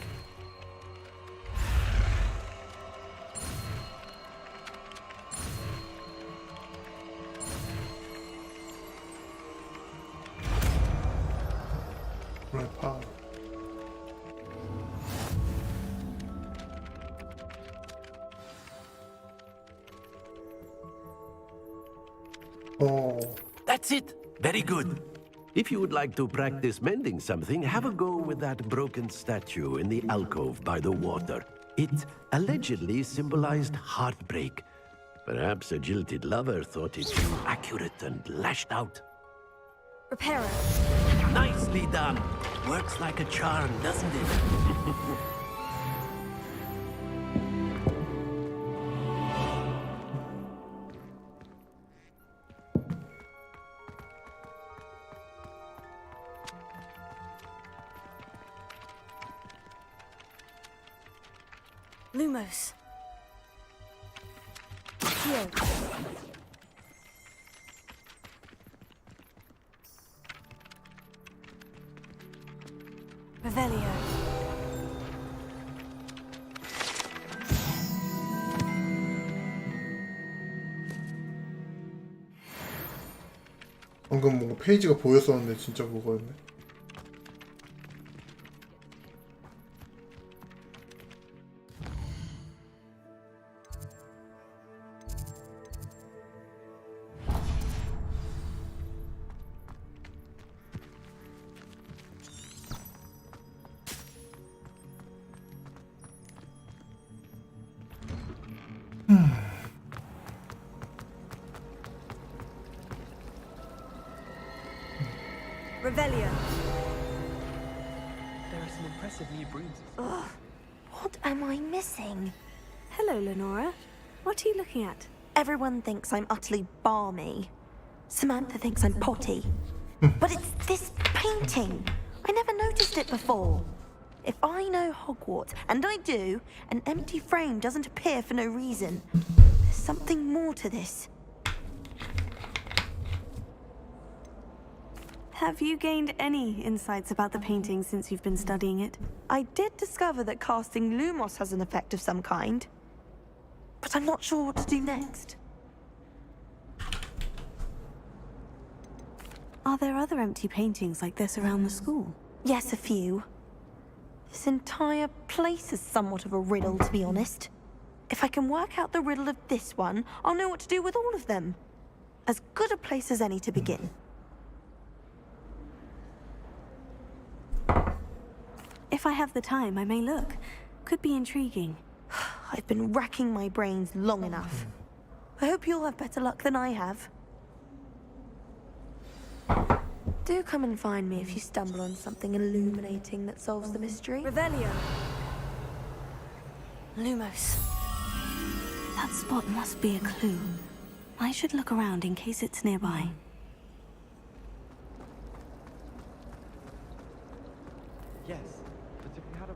Right power. Oh. That's it. Very good. If you would like to practice mending something, have a go with that broken statue in the alcove by the water. It allegedly symbolized heartbreak. Perhaps a jilted lover thought it too accurate and lashed out. Repair it. Nicely done. Works like a charm, doesn't it? Lumos. Here. Revelio. 방금 뭔가 페이지가 보였었는데 진짜 그거였네. Revelio. There are some impressive new brooms. Ugh, what am I missing? Hello, Lenora. What are you looking at? Everyone thinks I'm utterly balmy. Samantha thinks I'm potty. But it's this painting. I never noticed it before. If I know Hogwarts, and I do, an empty frame doesn't appear for no reason. There's something more to this. Have you gained any insights about the painting since you've been studying it? I did discover that casting Lumos has an effect of some kind. But I'm not sure what to do next. Are there other empty paintings like this around the school? Yes, a few. This entire place is somewhat of a riddle, to be honest. If I can work out the riddle of this one, I'll know what to do with all of them. As good a place as any to begin. If I have the time, I may look. Could be intriguing. I've been racking my brains long enough. I hope you'll have better luck than I have. Do come and find me if you stumble on something illuminating that solves the mystery. Revelio. Lumos. That spot must be a clue. I should look around in case it's nearby. Yes, but if we had a...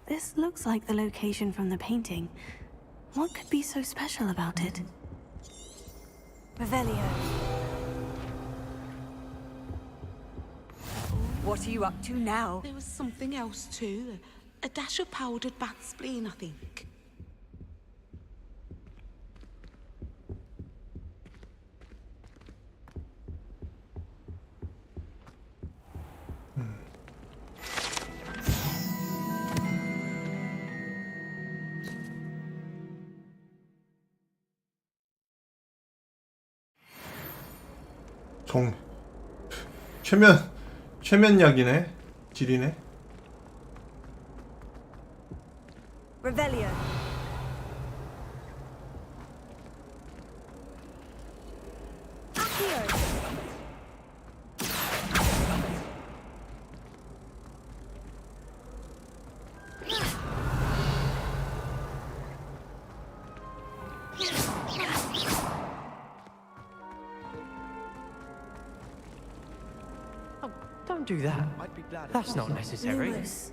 This looks like the location from the painting. What could be so special about it? Revelio. What are you up to now? There was something else too. A dash of powdered bat spleen, I think. 최면약이네. 질이네. Revelio. Oh, don't do that. That's not necessary. Lewis.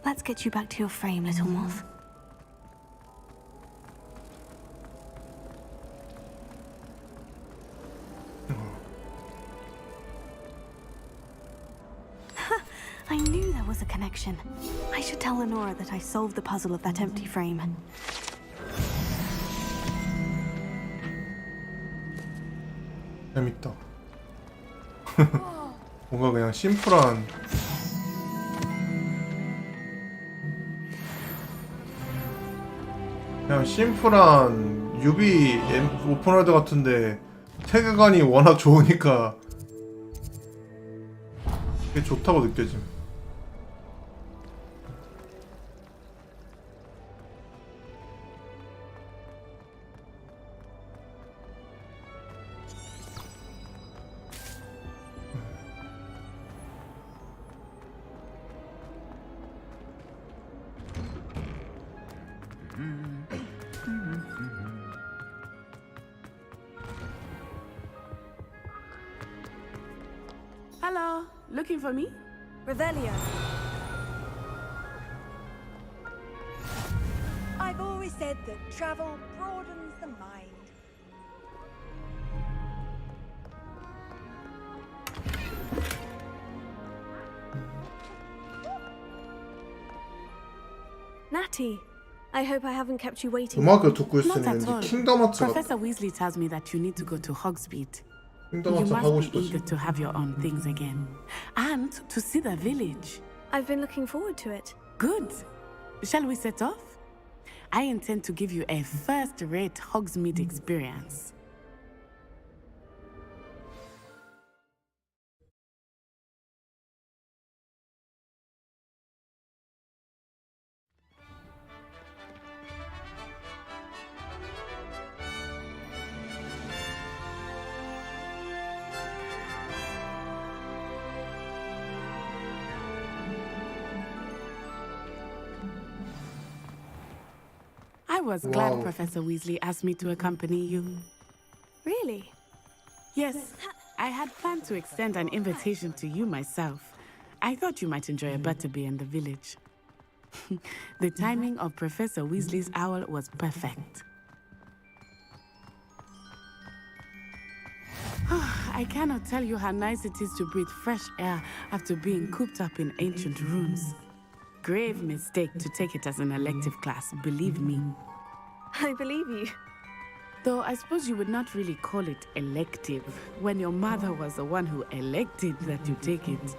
Let's get you back to your frame, little moth. I knew there was a connection. I should tell Lenora that I solved the puzzle of that empty frame. 재밌다. 뭔가 그냥 심플한 유비 오픈월드 같은데 세계관이 워낙 좋으니까 그게 좋다고 느껴짐. Hello, looking for me? Revelio. I've always said that travel broadens the mind. Natty, I hope I haven't kept you waiting. 음악을 듣고 Not 있으니 at 왠지 all. 킹덤 하츠 같아. Professor Weasley tells me that you need to go to Hogsmeade. 킹덤 You 하츠 must 하고 be 싶었지. eager to have your own things again. And to see the village. I've been looking forward to it. Good. Shall we set off? I intend to give you a first-rate Hogsmeade experience. I was glad Wow. Professor Weasley asked me to accompany you. Really? Yes, I had planned to extend an invitation to you myself. I thought you might enjoy a butterbeer in the village. The timing of Professor Weasley's owl was perfect. I cannot tell you how nice it is to breathe fresh air after being cooped up in ancient rooms. Grave mistake to take it as an elective class, believe me. I believe you. Though I suppose you would not really call it elective when your mother was the one who elected that you take it.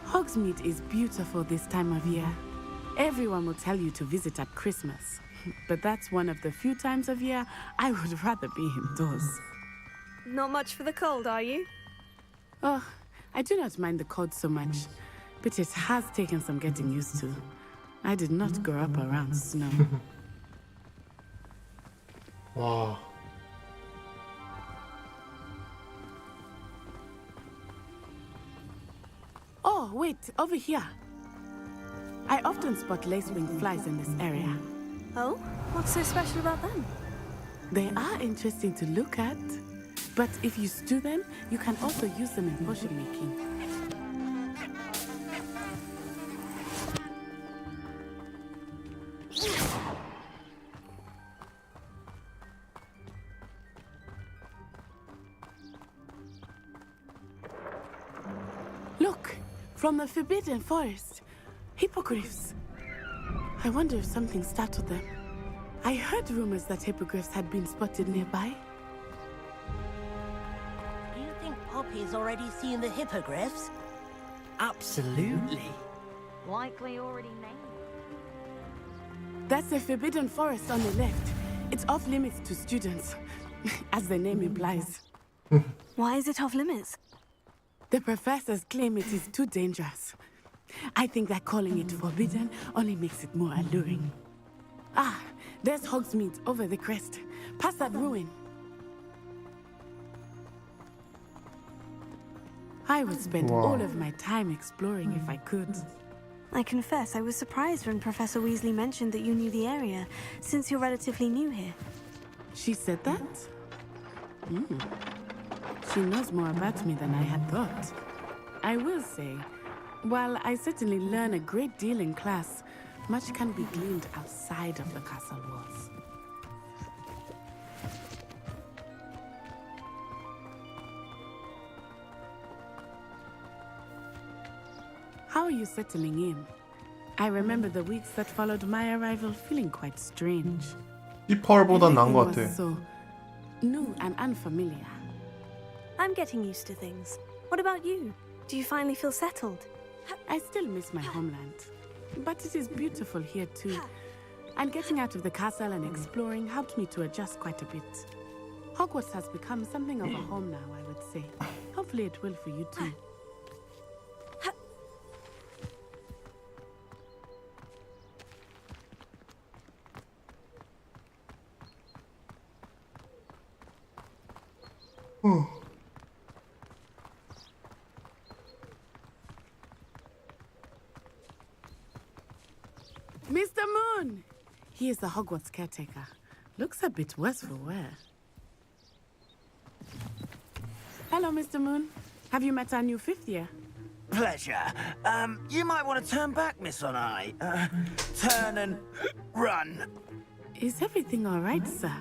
Hogsmeade is beautiful this time of year. Everyone will tell you to visit at Christmas, but that's one of the few times of year I would rather be indoors. Not much for the cold, are you? Oh, I do not mind the cold so much, but it has taken some getting used to. I did not grow up around snow. 와. Oh, wait, over here. I often spot lacewing flies in this area. Oh? What's so special about them? They are interesting to look at, but if you stew them, you can also use them in potion making. Look, from the Forbidden Forest, hippogriffs. I wonder if something startled them. I heard rumors that hippogriffs had been spotted nearby. Do you think Poppy's already seen the hippogriffs? Absolutely. Likely already named. That's the Forbidden Forest on the left. It's off limits to students, as the name implies. Why is it off limits? The professors claim it is too dangerous. I think that calling it forbidden only makes it more alluring. Ah, There's Hogsmeade over the crest. Past that ruin. I would spend Wow. all of my time exploring if I could. I confess I was surprised when Professor Weasley mentioned that you knew the area, since you're relatively new here. She said that? She knows more about me than I had thought. I will say, while I certainly learn a great deal in class, much can be gleaned outside of the castle walls. How are you settling in? I remember the weeks that followed my arrival feeling quite strange. P8보단 나은 것 Everything 같아. was so new and unfamiliar. I'm getting used to things. What about you? Do you finally feel settled? I still miss my homeland, but it is beautiful here too. And getting out of the castle and exploring helped me to adjust quite a bit. Hogwarts has become something of a home now, I would say. Hopefully it will for you too. Mr. Moon! He is the Hogwarts caretaker. Looks a bit worse for wear. Hello, Mr. Moon. Have you met our new fifth year? Pleasure. You might want to turn back, Miss Onai. Turn and run. Is everything all right, sir?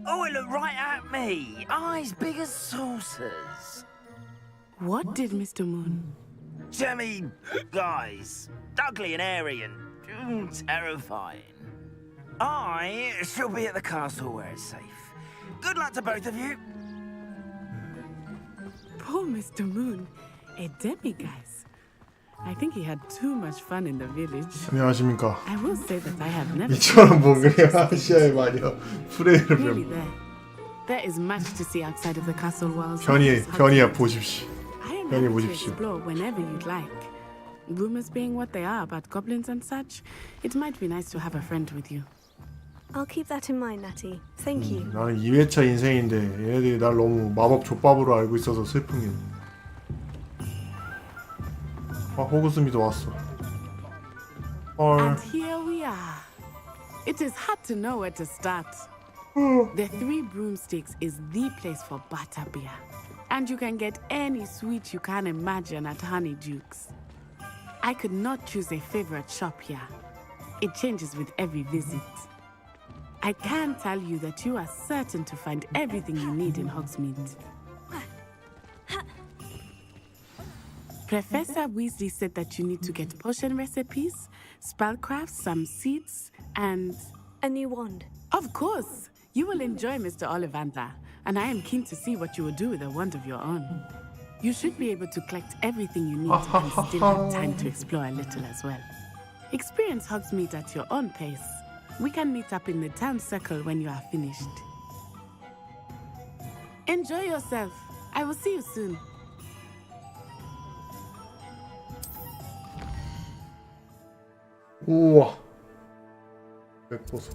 Oh, it looked right at me. Eyes big as saucers. What did Mr. Moon? Jemmy, guys. Ugly and airy and terrifying. I shall be at the castle where it's safe. Good luck to both of you. Poor Mr. Moon. A demi-guise. I think he had too much fun in the village. 안녕하십니까. I will say that I have never 이처럼 뭐 그래 아시아의 마녀 프레이를 Really 뵙. there is much to see outside of the castle walls. 변이야 보십시오. I am 변이 happy to 보십시오. explore whenever you'd like. Rumors being what they are about goblins and such, it might be nice to have a friend with you. I'll keep that in mind, Natty. Thank you. 나는 2회차 인생인데 얘네들이 날 너무 마법 족밥으로 알고 있어서 슬픈 게. 아 호그스미도 왔어. 헐. And here we are. It is hard to know where to start. The Three Broomsticks is the place for butterbeer. And you can get any sweet you can imagine at Honeyduke's. I could not choose a favorite shop here. It changes with every visit. I can tell you that you are certain to find everything you need in Hogsmeade. Professor Weasley said that you need to get potion recipes, spellcrafts, some seeds, and... a new wand. Of course! You will enjoy Mr. Ollivander, and I am keen to see what you will do with a wand of your own. You should be able to collect everything you need and still have time to explore a little as well. Experience Hogsmeade at your own pace. We can meet up in the town circle when you are finished. Enjoy yourself. I will see you soon. 우와. 백보석.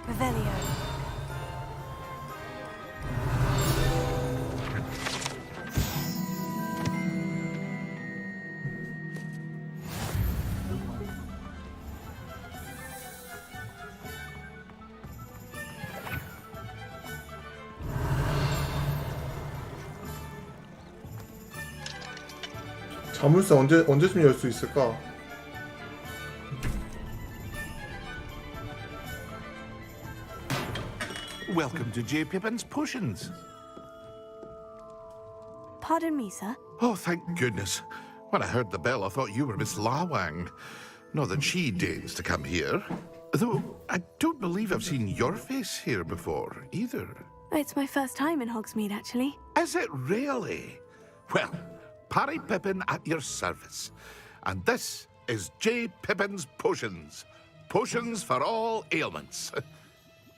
Revelio. 자물쇠 언제쯤 열 수 있을까? Welcome to J. Pippin's Potions. Pardon me, sir. Oh, thank goodness. When I heard the bell, I thought you were Miss Lawang. Not that she deigns to come here. Though I don't believe I've seen your face here before, either. It's my first time in Hogsmeade, actually. Is it really? Well, Parry Pippin at your service. And this is J. Pippin's Potions. Potions for all ailments.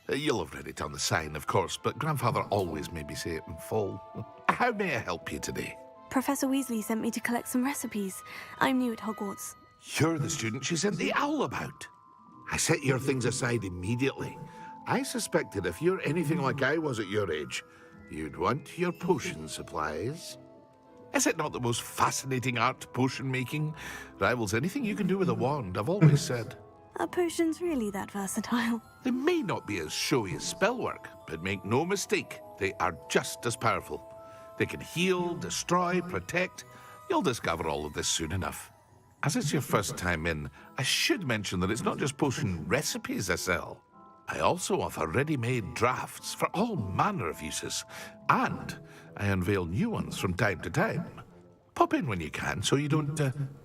You'll have read it on the sign, of course, but Grandfather always made me say it in full. How may I help you today? Professor Weasley sent me to collect some recipes. I'm new at Hogwarts. You're the student she sent the owl about. I set your things aside immediately. I suspected if you're anything like I was at your age, you'd want your potion supplies. Is it not the most fascinating art, potion making? Rivals anything you can do with a wand, I've always said. Are potions really that versatile? They may not be as showy as spellwork, but make no mistake, they are just as powerful. They can heal, destroy, protect. You'll discover all of this soon enough. As it's your first time in, I should mention that it's not just potion recipes I sell. I also offer ready-made drafts for all manner of uses, and I unveil new ones from time to time. Pop in when you can so you don't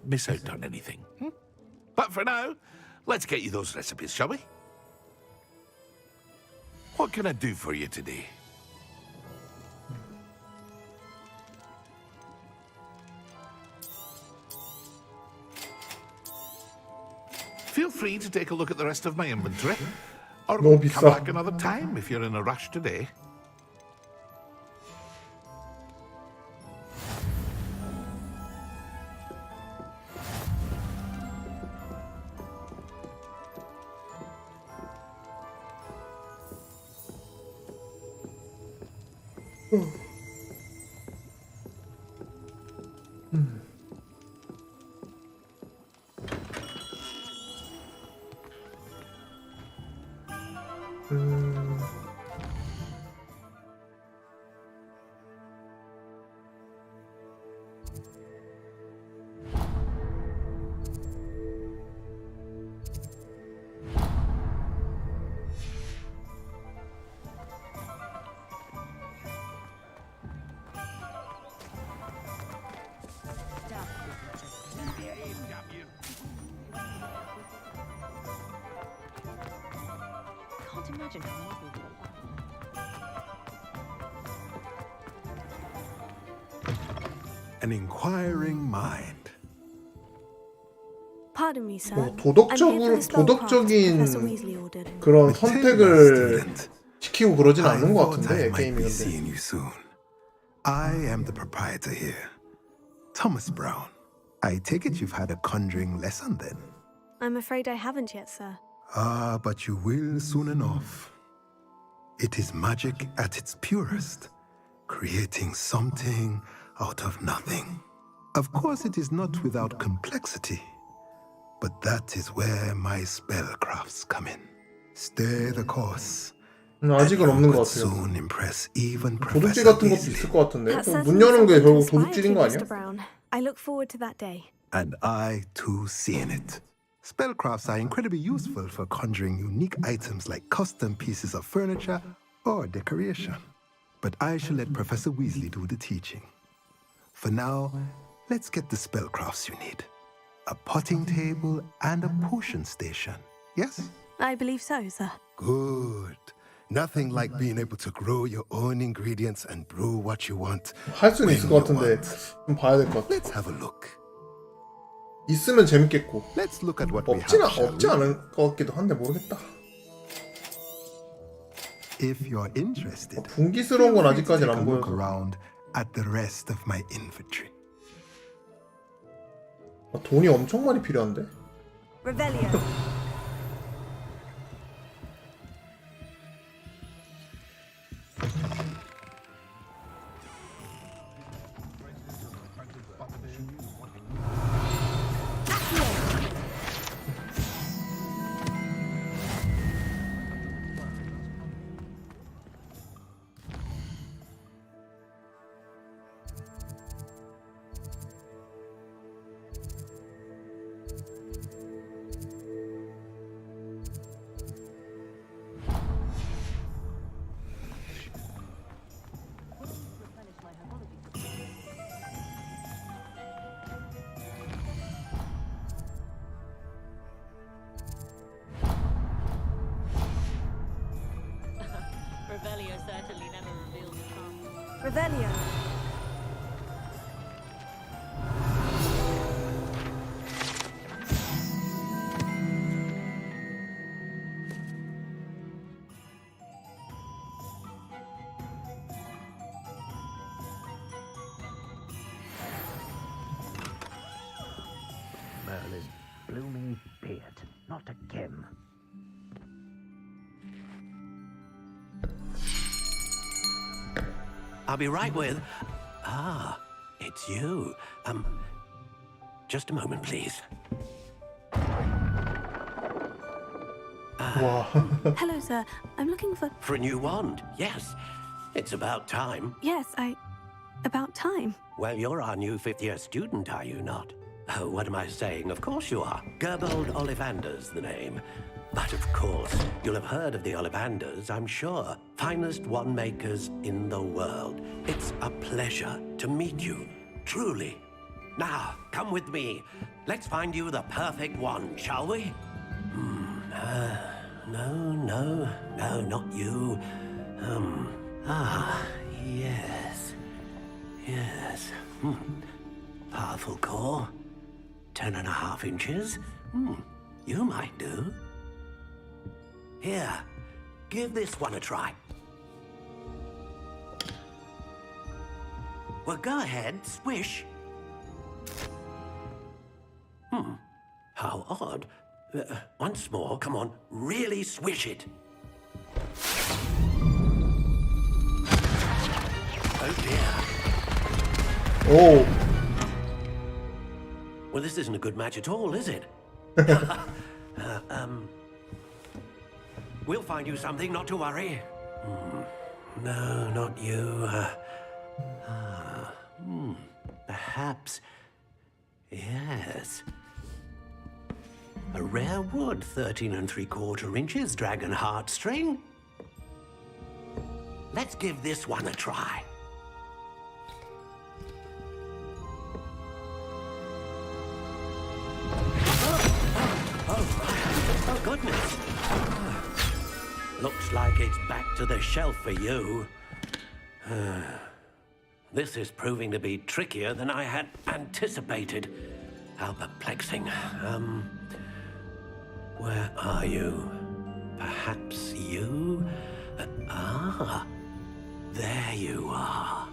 miss out on anything. But for now, let's get you those recipes, shall we? What can I do for you today? Feel free to take a look at the rest of my inventory. Or No, come back another time if you're in a rush today. Can't imagine how modern you An inquiring mind. Pardon me, sir. 도덕적인 그런 선택을 시키고 그러진 않는 것 같은데 게임이 근데. Seeing you soon. I am the proprietor here, Thomas Brown. I take it you've had a conjuring lesson then. I'm afraid I haven't yet, sir. Ah, but you will soon enough. It is magic at its purest, creating something out of nothing. Of course, it is not without complexity, but that is where my spellcrafts come in. Stay the course. 아직은 없는 것 같아요. Soon impress even 도둑질 같은 것도 있을 것 같은데. 문 여는 게 결국 도둑질인 거 아니야? Mr. Brown. I look forward to that day. And I too see in it. Spellcrafts are incredibly useful for conjuring unique items like custom pieces of furniture or decoration. But I shall let Professor Weasley do the teaching. For now, let's get the spellcrafts you need. A potting table and a potion station, yes? I believe so, sir. Good. Nothing like being able to grow your own ingredients and brew what you want. 할 수는 있을 것 같은데 좀 봐야 될 것 같아. Let's have a look. 있으면 재밌겠고. Let's look at what we 없지 have. 않을 것 같기도 한데 모르겠다. If you're interested, 분기스러운 건 아직까지는 안 look 보여서. around at the rest of my inventory. 돈이 엄청 많이 필요한데? Revelio. Revelio certainly never reveals the past. Revelio. Merlin's blooming beard, not again. I'll be right with... Ah, it's you. Just a moment, please. Wow. Hello, sir. I'm looking for... For a new wand, yes. It's about time. Yes, about time. Well, you're our new fifth-year student, are you not? Oh, what am I saying? Of course you are. Gerbold Ollivander's the name. But of course, you'll have heard of the Ollivanders, I'm sure. Finest wand makers in the world. It's a pleasure to meet you, truly. Now, come with me. Let's find you the perfect wand, shall we? No, not you. Yes. Yes. Powerful core. 10.5 inches. You might do. Here, give this one a try. Well, go ahead, swish. How odd. Once more, come on, really swish it. Oh dear. Oh. Well, this isn't a good match at all, is it? We'll find you something, not to worry. No, not you. Perhaps. Yes. A rare wood, 13 3/4 inches, dragon heartstring. Let's give this one a try. Oh, goodness. Looks like it's back to the shelf for you. This is proving to be trickier than I had anticipated. How perplexing. Where are you? Perhaps you? There you are.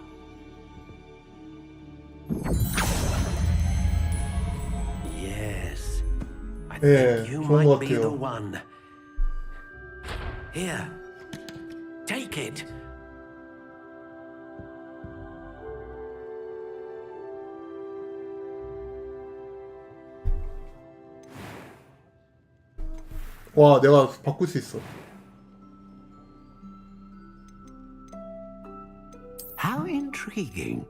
Yes. I think you might be the one. Here. Take it. 와, 내가 바꿀 수 있어. How intriguing.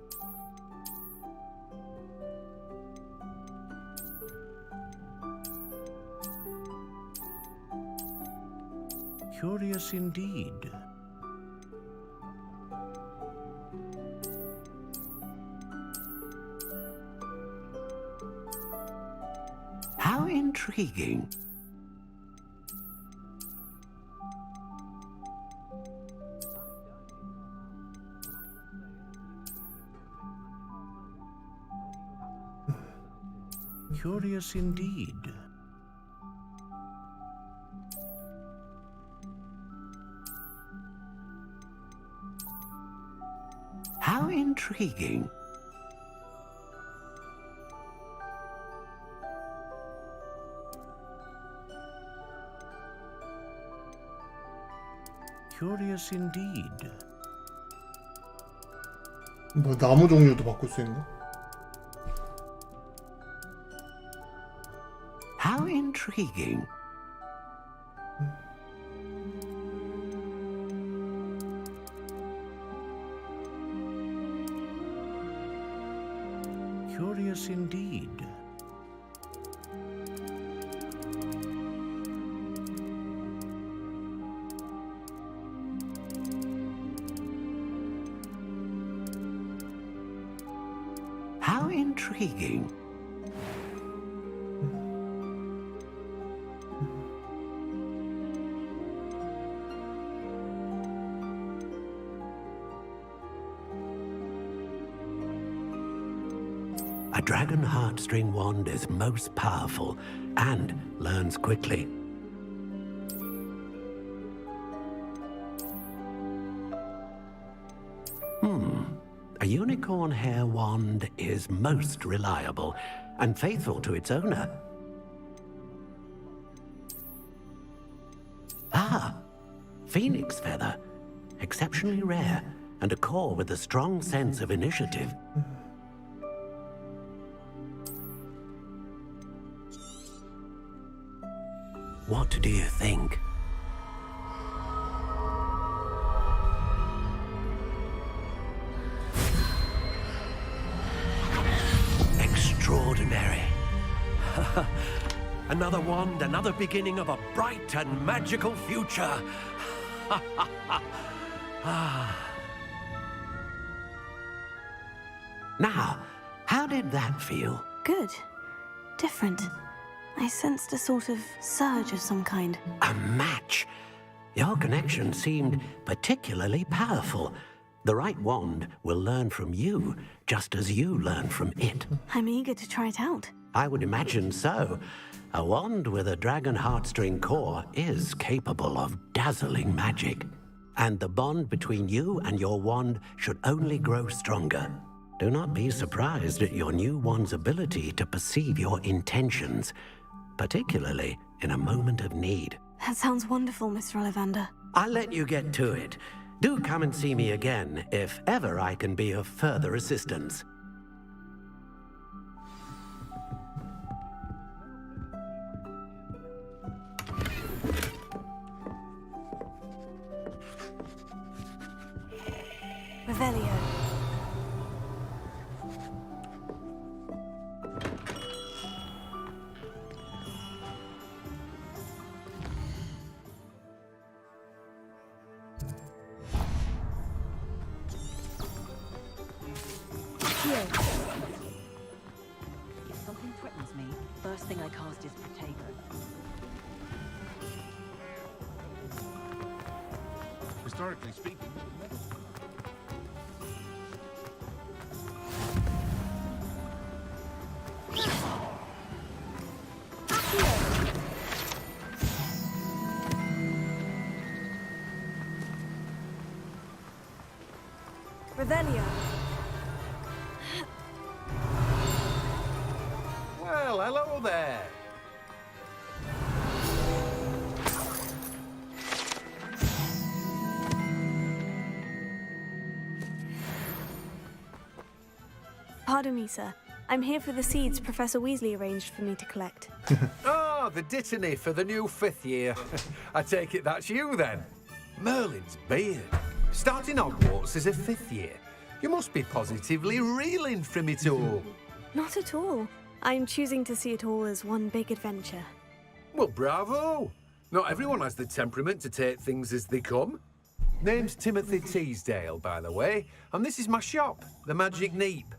Curious indeed. How intriguing. Curious indeed. How intriguing. Curious indeed. 뭐 나무 종류도 바꿀 수 있네. How intriguing. Curious indeed. How intriguing. A dragon heartstring wand is most powerful and learns quickly. A unicorn hair wand is most reliable and faithful to its owner. Ah, phoenix feather. Exceptionally rare, and a core with a strong sense of initiative. What do you think? Extraordinary. Another wand, another beginning of a bright and magical future. Now, how did that feel? Good. Different. I sensed a sort of surge of some kind. A match. Your connection seemed particularly powerful. The right wand will learn from you, just as you learn from it. I'm eager to try it out. I would imagine so. A wand with a dragon heartstring core is capable of dazzling magic. And the bond between you and your wand should only grow stronger. Do not be surprised at your new wand's ability to perceive your intentions, particularly in a moment of need. That sounds wonderful, Mr. Ollivander. I'll let you get to it. Do come and see me again if ever I can be of further assistance. Revelio. If something threatens me, first thing I cast is Protego. Historically speaking, Revelio. Well, hello there. Pardon me, sir. I'm here for the seeds Professor Weasley arranged for me to collect. Ah, the dittany for the new 5th year. I take it that's you, then. Merlin's beard. Starting Hogwarts as a 5th year. You must be positively reeling from it all. Not at all. I'm choosing to see it all as one big adventure. Well, bravo. Not everyone has the temperament to take things as they come. Name's Timothy Teasdale, by the way, and this is my shop, the Magic Neep.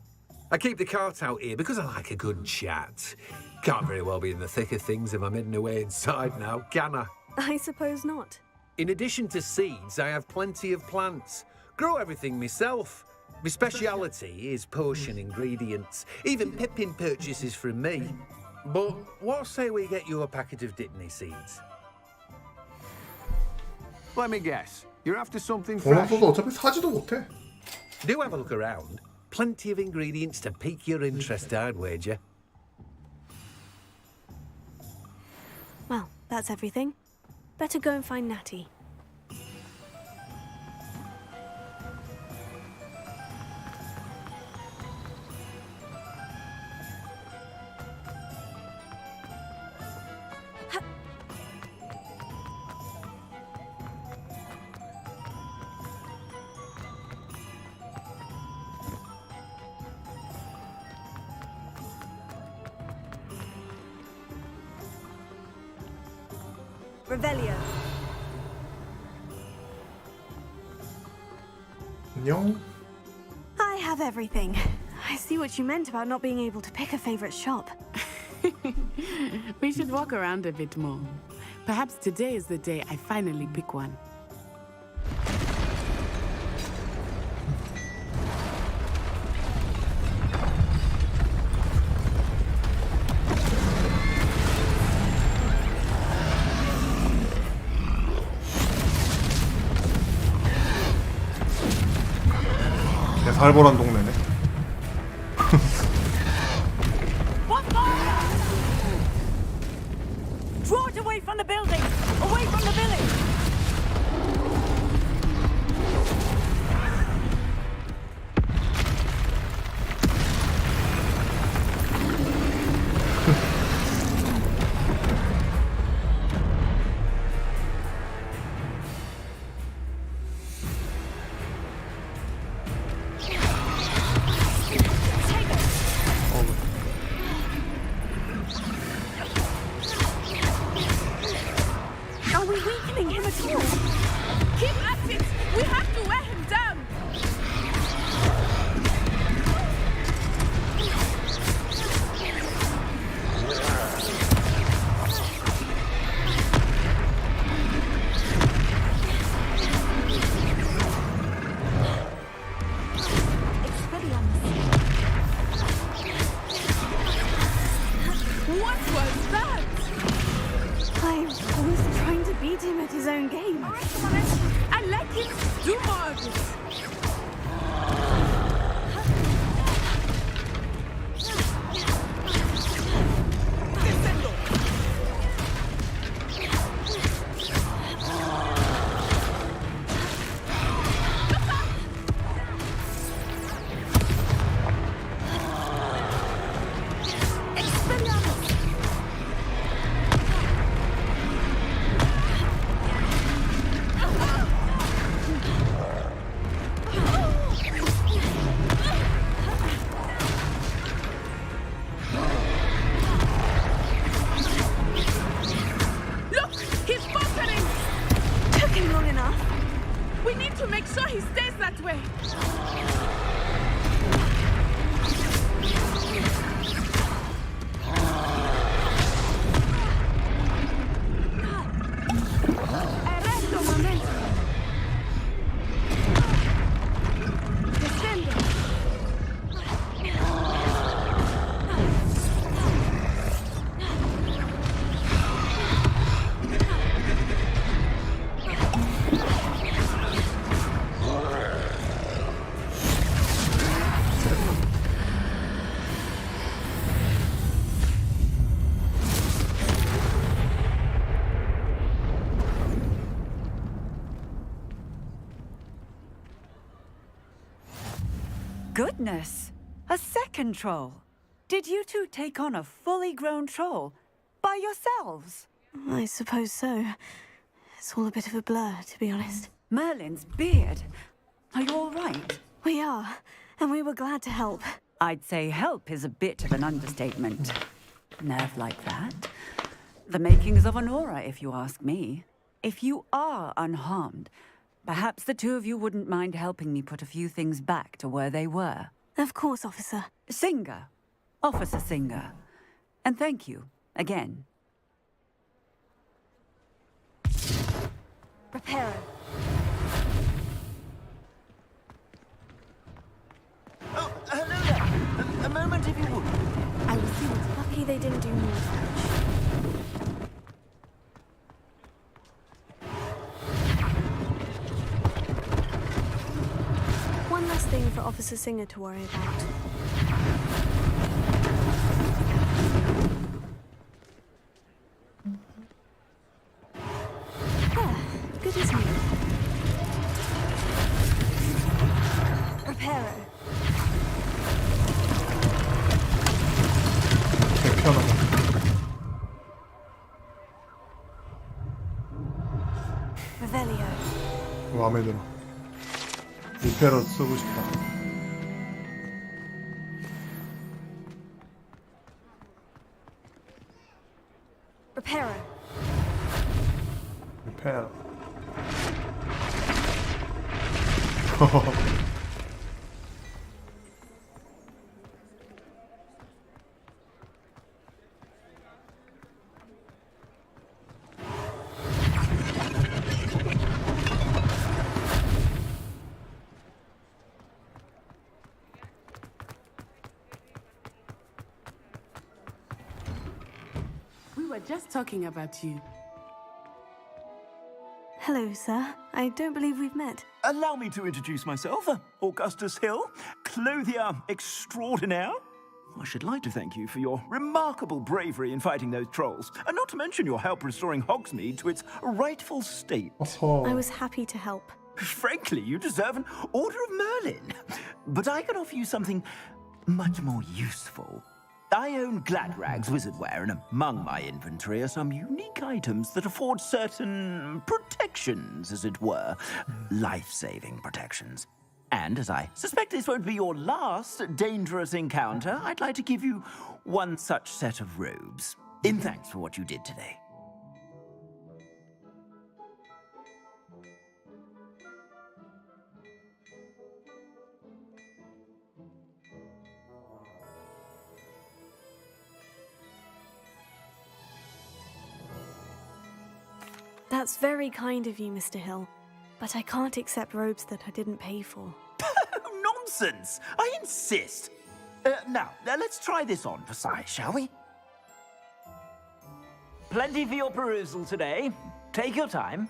I keep the cart out here because I like a good chat. Can't very well be in the thick of things if I'm hidden away inside now, can I? I suppose not. In addition to seeds, I have plenty of plants. Grow everything myself. My speciality is potion ingredients. Even Pippin purchases from me. But what say we get you a packet of Dittany seeds? Let me guess. You're after something fresh. 없어서 어차피 사지도 못해. Do have a look around. Plenty of ingredients to pique your interest, I'd wager. Well, that's everything. Better go and find Natty. Revelio. 안녕. I have everything. I see what you meant about not being able to pick a favorite shop. We should walk around a bit more. Perhaps today is the day I finally pick one. 살벌한 동네네. Draw it away from the building! Away from the village! Are we weakening him at all? Keep at it! We have to wear him down! What was that? I was trying to beat him at his own game. I like him. Do more of it. Look, he's faltering. Took him long enough. We need to make sure he stays that way. Arresto momento. Descendo. Goodness! A second troll! Did you two take on a fully grown troll? By yourselves? I suppose so. It's all a bit of a blur, to be honest. Merlin's beard. Are you all right? We are, and we were glad to help. I'd say help is a bit of an understatement. Nerve like that. The makings of an aura, if you ask me. If you are unharmed, perhaps the two of you wouldn't mind helping me put a few things back to where they were. Of course, officer. Singer. Officer Singer. And thank you, again. Reparo. Oh, hello there. A moment, if you would. I was lucky they didn't do more damage. One less thing for Officer Singer to worry about. Good as new. Reparo. Revelio. 마음에 들어. 리페러 쓰고 싶다. Reparo. 리페러. We were just talking about you. Hello, sir. I don't believe we've met. Allow me to introduce myself, Augustus Hill, clothier extraordinaire. I should like to thank you for your remarkable bravery in fighting those trolls, and not to mention your help restoring Hogsmeade to its rightful state. I was happy to help. Frankly, you deserve an Order of Merlin. But I can offer you something much more useful. I own Gladrag's wizardware, and among my inventory are some unique items that afford certain protections, as it were. Life-saving protections. And as I suspect this won't be your last dangerous encounter, I'd like to give you one such set of robes, in thanks for what you did today. That's very kind of you, Mr. Hill. But I can't accept robes that I didn't pay for. Nonsense! I insist. Now, let's try this on for size, shall we? Plenty for your perusal today. Take your time.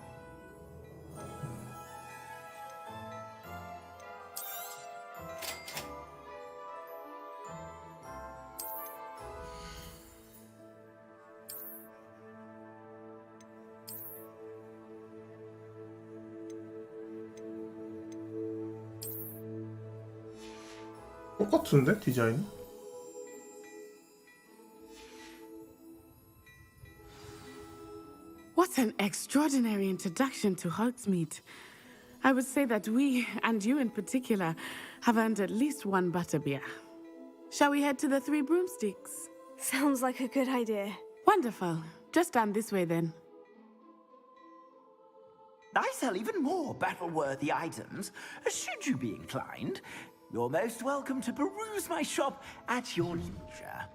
똑같은데 디자인? What an extraordinary introduction to Hogsmeade. I would say that we, and you in particular, have earned at least one butterbeer. Shall we head to the Three Broomsticks? Sounds like a good idea. Wonderful. Just down this way then. I sell even more battle-worthy items, should you be inclined. You're most welcome to peruse my shop at your leisure.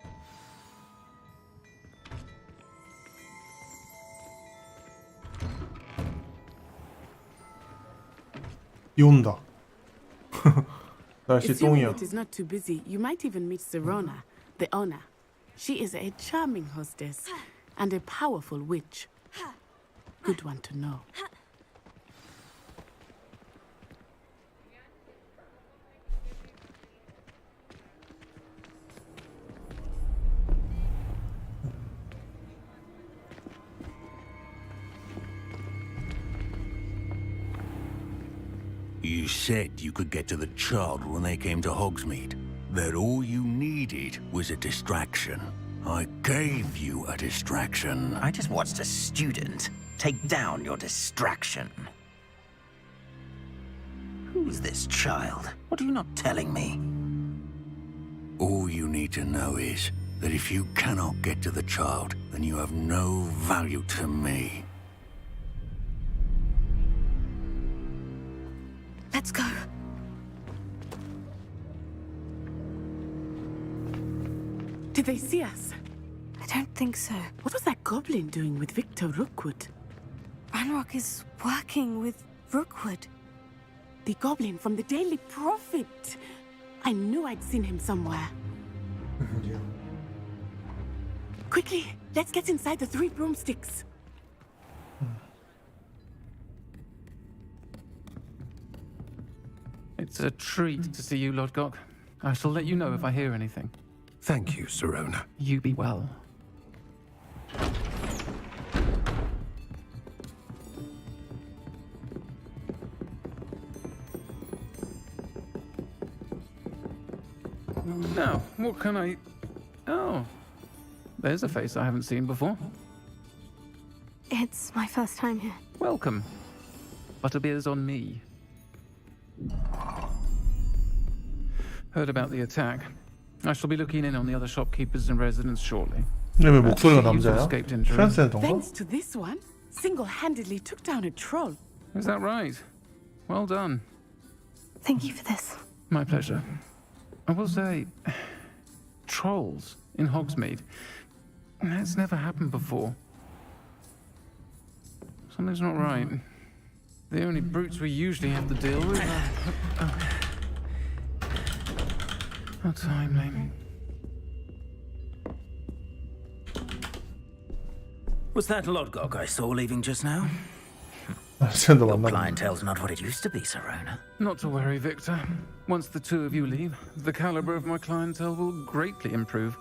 비 온다. 날씨 Assuming 똥이야. it is not too busy, you might even meet Serona, the owner. She is a charming hostess and a powerful witch. Good one to know. You said you could get to the child when they came to Hogsmeade. That all you needed was a distraction. I gave you a distraction. I just watched a student take down your distraction. Who's this child? What are you not telling me? All you need to know is that if you cannot get to the child, then you have no value to me. Let's go. Did they see us? I don't think so. What was that goblin doing with Victor Rookwood? Ranrock is working with Rookwood. The goblin from the Daily Prophet. I knew I'd seen him somewhere. Quickly, let's get inside the Three Broomsticks. It's a treat to see you, Lodgok. I shall let you know if I hear anything. Thank you, Serona. You be well. Now, what can I... Oh, there's a face I haven't seen before. It's my first time here. Welcome. Butterbeer's on me. Heard about the attack. I shall be looking in on the other shopkeepers and residents shortly. 근데 왜 목소리가 You've 남자야? escaped injury. 트랜스젠더인가? Thanks to this one, single-handedly took down a troll. Is that right? Well done. Thank you for this. My pleasure. I will say, trolls in Hogsmeade. That's never happened before. Something's not right. The only brutes we usually have to deal with are... How timely. Was that Lodgok I saw leaving just now? 알렉산더 Your 만나고. clientele's not what it used to be, Serona. Not to worry, Victor. Once the two of you leave, the caliber of my clientele will greatly improve.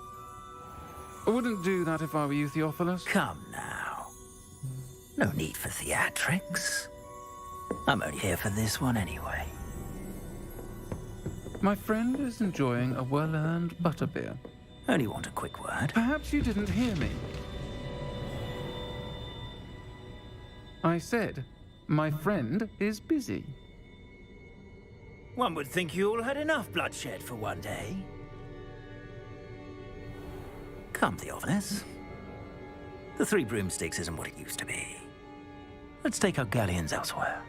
I wouldn't do that if I were you, Theophilus. Come now. No need for theatrics. I'm only here for this one anyway. My friend is enjoying a well-earned butterbeer. Only want a quick word. Perhaps you didn't hear me. I said, my friend is busy. One would think you all had enough bloodshed for one day. Come, Theophilus. The Three Broomsticks isn't what it used to be. Let's take our galleons elsewhere.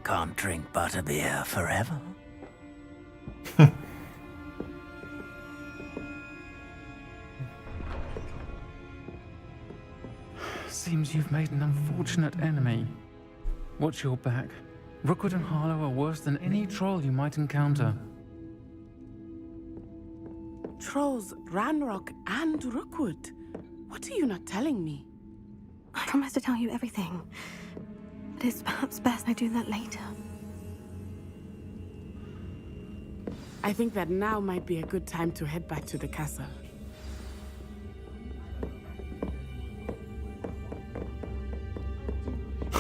Can't drink butterbeer forever. Seems you've made an unfortunate enemy. Watch your back. Rookwood and Harlow are worse than any troll you might encounter. Trolls, Ranrock, and Rookwood. What are you not telling me? I promised to tell you everything. But it's perhaps best I do that later. I think that now might be a good time to head back to the castle.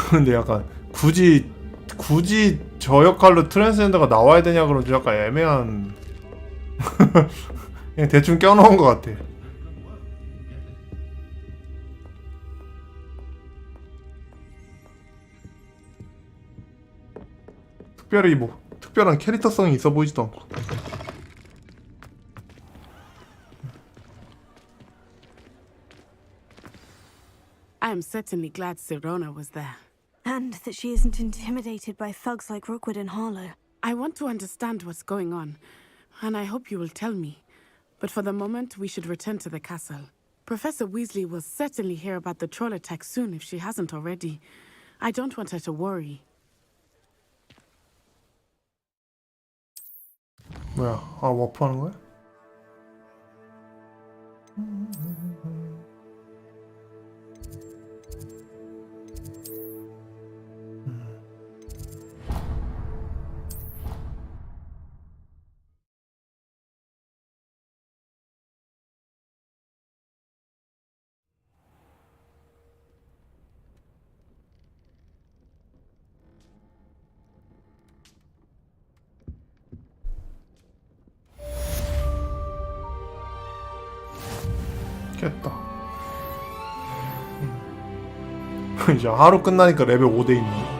근데 약간 굳이 저 역할로 트랜스젠더가 나와야 되냐 그러면 좀 약간 애매한 그냥 대충 껴놓은 것 같아. 특별히 뭐 특별한 캐릭터성이 있어 보이지도 않고. I am certainly glad Serona was there. And that she isn't intimidated by thugs like Rookwood and Harlow. I want to understand what's going on, and I hope you will tell me. But for the moment, we should return to the castle. Professor Weasley will certainly hear about the troll attack soon if she hasn't already. I don't want her to worry. 뭐야? 아, 워프하는 거야? 깼다. 이제 하루 끝나니까 레벨 5대 있네.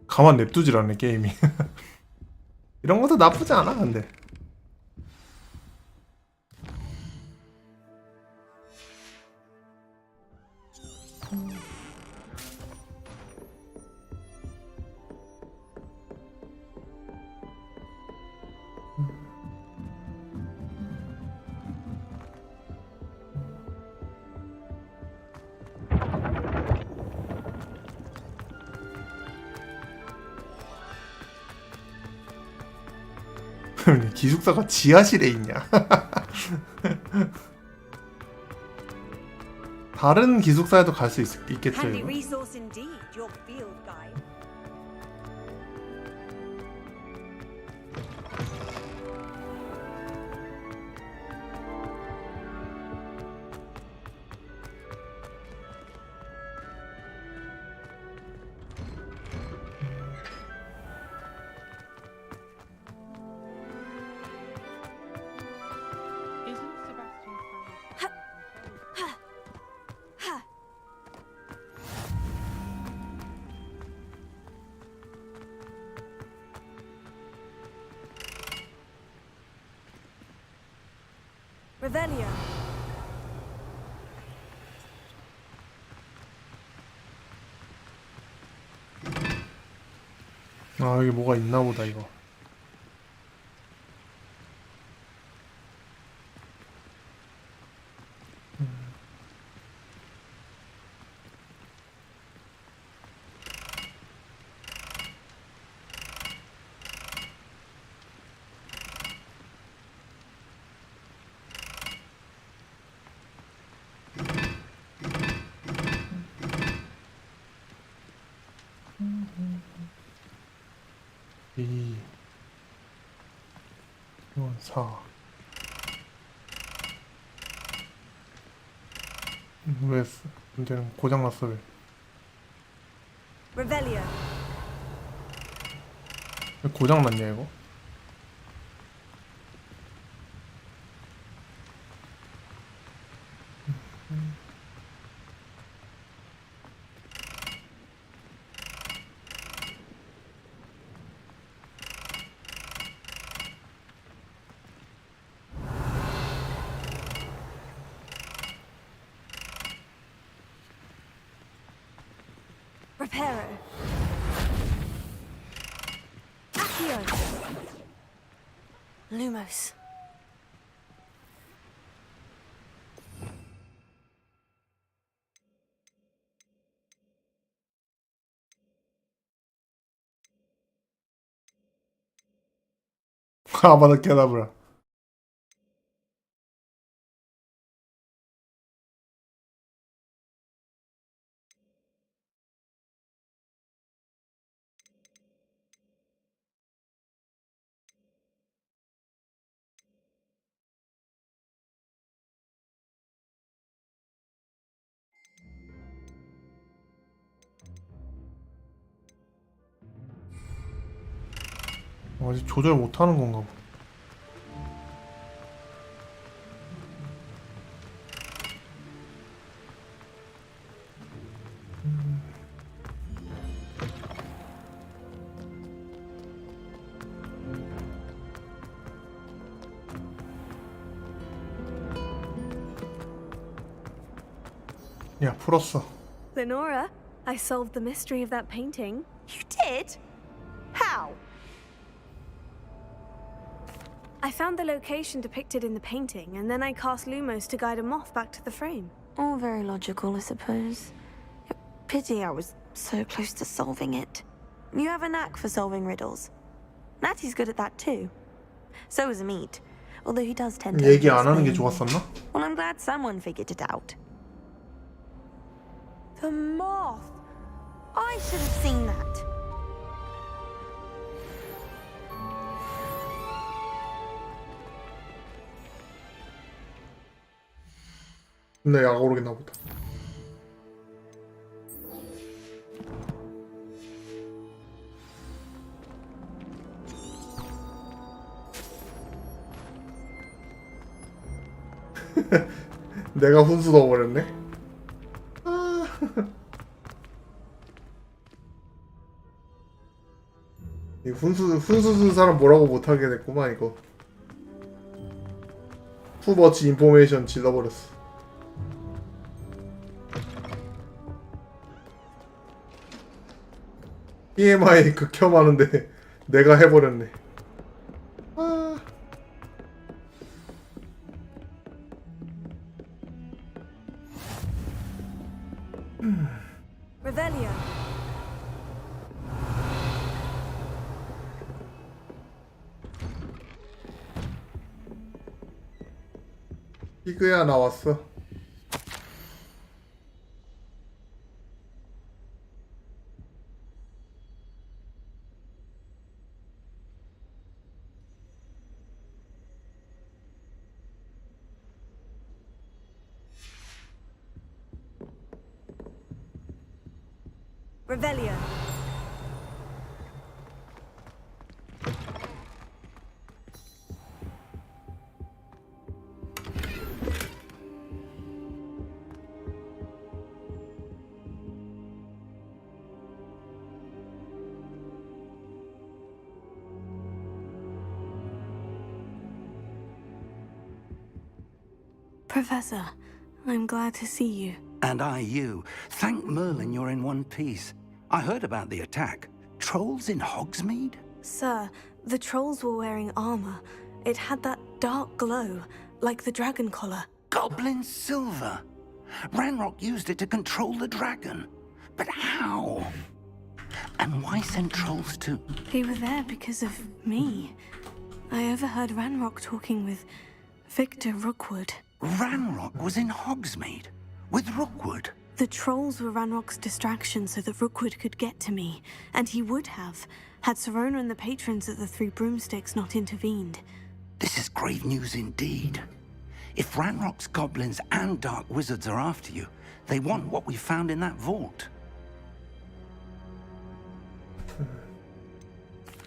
가만 냅두질 않네 게임이. 이런 것도 나쁘지 않아 근데. 기숙사가 지하실에 있냐? 다른 기숙사에도 갈 수 있겠죠. Handy 이거? resource indeed, your field guide. Revelio. 아 여기 뭐가 있나 보다 이거. 이건 4. 왜 문제는 고장났어 왜? Revelio. 왜 고장났냐 이거? Reparo. Accio. Lumos. 아바다 깨다브라. 아직 조절 못하는 건가 봐. 야, 풀었어. Lenora, I solved the mystery of that painting. You did? How? I found the location depicted in the painting, and then I cast Lumos to guide a moth back to the frame. All very logical, I suppose. Pity I was so close to solving it. You have a knack for solving riddles. Natty's good at that too. So is Amit, although he does tend to... 얘기 안 하는 게 좋았었나? Well, I'm glad someone figured it out. The moth! I should have seen that. 근데 약 오르겠나 보다. 내가 훈수 넣어버렸네. 이 훈수 쓴 사람 뭐라고 못하게 됐구만 이거. 투버치 인포메이션 질러버렸어. TMI 극혐하는데 내가 해버렸네. Revelio. 피그야 나왔어. Revelio. Professor, I'm glad to see you. And I you. Thank Merlin you're in one piece. I heard about the attack. trolls in Hogsmeade? Sir, the trolls were wearing armor. It had that dark glow, like the dragon collar. Goblin silver. Ranrock used it to control the dragon. But how? And why send trolls to... They were there because of me. I overheard Ranrock talking with Victor Rookwood. Ranrock was in Hogsmeade with Rookwood. The trolls were Ranrock's distraction so that Rookwood could get to me, and he would have, had Serona and the patrons at the Three Broomsticks not intervened. This is grave news indeed. If Ranrock's goblins and dark wizards are after you, they want what we found in that vault.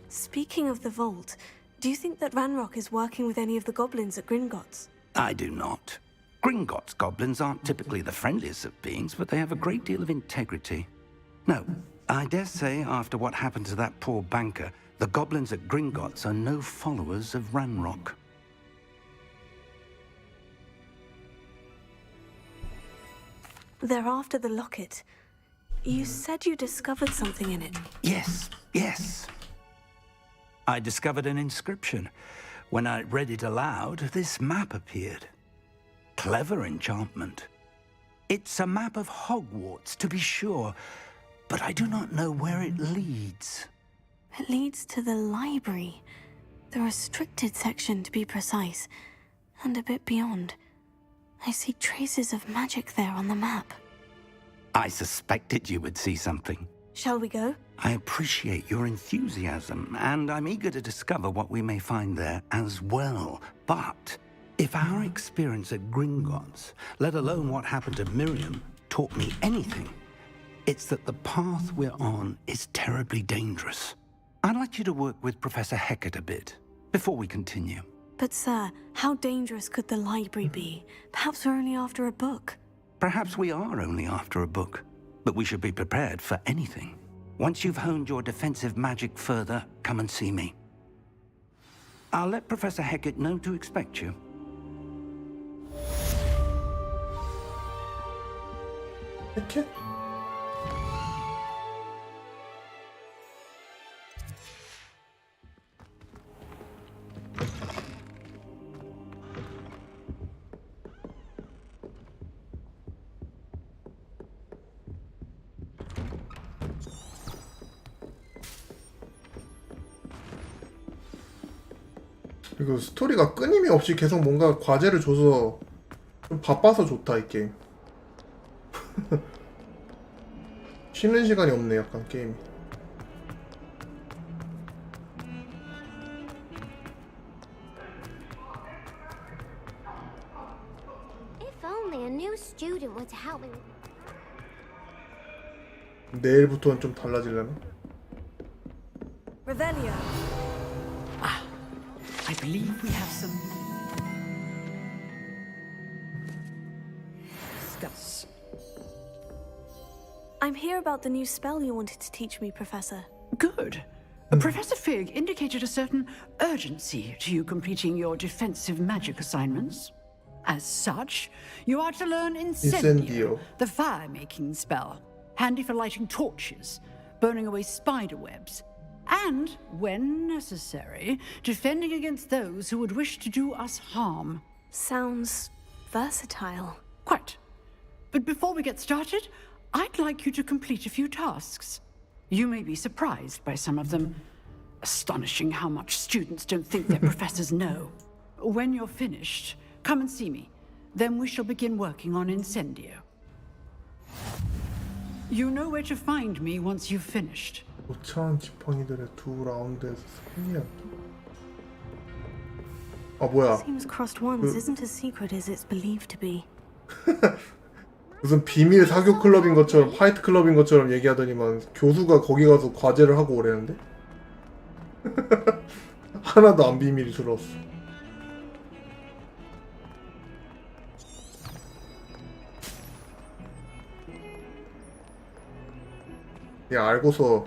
Speaking of the vault, do you think that Ranrock is working with any of the goblins at Gringotts? I do not. Gringotts goblins aren't typically the friendliest of beings, but they have a great deal of integrity. No, I dare say after what happened to that poor banker, the goblins at Gringotts are no followers of Ranrock. They're after the locket. You said you discovered something in it. Yes. I discovered an inscription. When I read it aloud, this map appeared. Clever enchantment. It's a map of Hogwarts, to be sure, but I do not know where it leads. It leads to the library. The restricted section, to be precise. And a bit beyond. I see traces of magic there on the map. I suspected you would see something. Shall we go? I appreciate your enthusiasm, and I'm eager to discover what we may find there as well. But if our experience at Gringotts, let alone what happened to Miriam, taught me anything, it's that the path we're on is terribly dangerous. I'd like you to work with Professor Hecat a bit before we continue. But sir, how dangerous could the library be? Perhaps we're only after a book. Perhaps we are only after a book, but we should be prepared for anything. Once you've honed your defensive magic further, come and see me. I'll let Professor Hecat know to expect you. Hecat? 그리고 스토리가 끊임이 없이 계속 뭔가 과제를 줘서 좀 바빠서 좋다 이 게임. 쉬는 시간이 없네 약간 게임이. If only a new student were to help me. 내일부터는 좀 달라지려나? Revelio. I believe we have some... discuss. I'm here about the new spell you wanted to teach me, Professor. Good. Professor Fig indicated a certain urgency to you completing your defensive magic assignments. As such, you are to learn Incendio, the fire-making spell, handy for lighting torches, burning away spider webs, and, when necessary, defending against those who would wish to do us harm. Sounds versatile. Quite. But before we get started, I'd like you to complete a few tasks. You may be surprised by some of them. Astonishing how much students don't think their professors know. When you're finished, come and see me. Then we shall begin working on Incendio. You know where to find me once you've finished. 고차원 지팡이들의 두 라운드에서 승리하기. 아 뭐야? Seems crossed ones isn't as secret as it's believed to be. 무슨 비밀 사교 클럽인 것처럼 화이트 클럽인 것처럼 얘기하더니만 교수가 거기 가서 과제를 하고 오래는데 하나도 안 비밀이 들었어. 야 알고서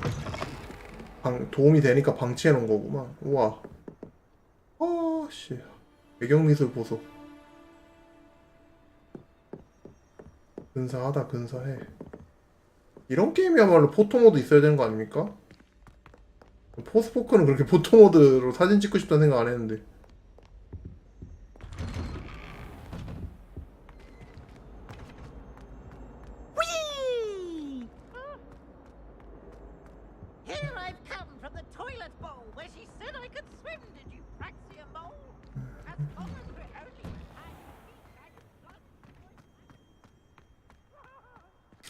도움이 되니까 방치해 놓은 거구만. 우와. 아씨. 배경미술 보소. 근사하다 근사해. 이런 게임이야말로 포토모드 있어야 되는 거 아닙니까? 포스포크는 그렇게 보통 모드로 사진 찍고 싶다는 생각 안 했는데. Whee! Here I've come from the toilet bowl where she said I could swim. Did you praxia mole? As long as we're only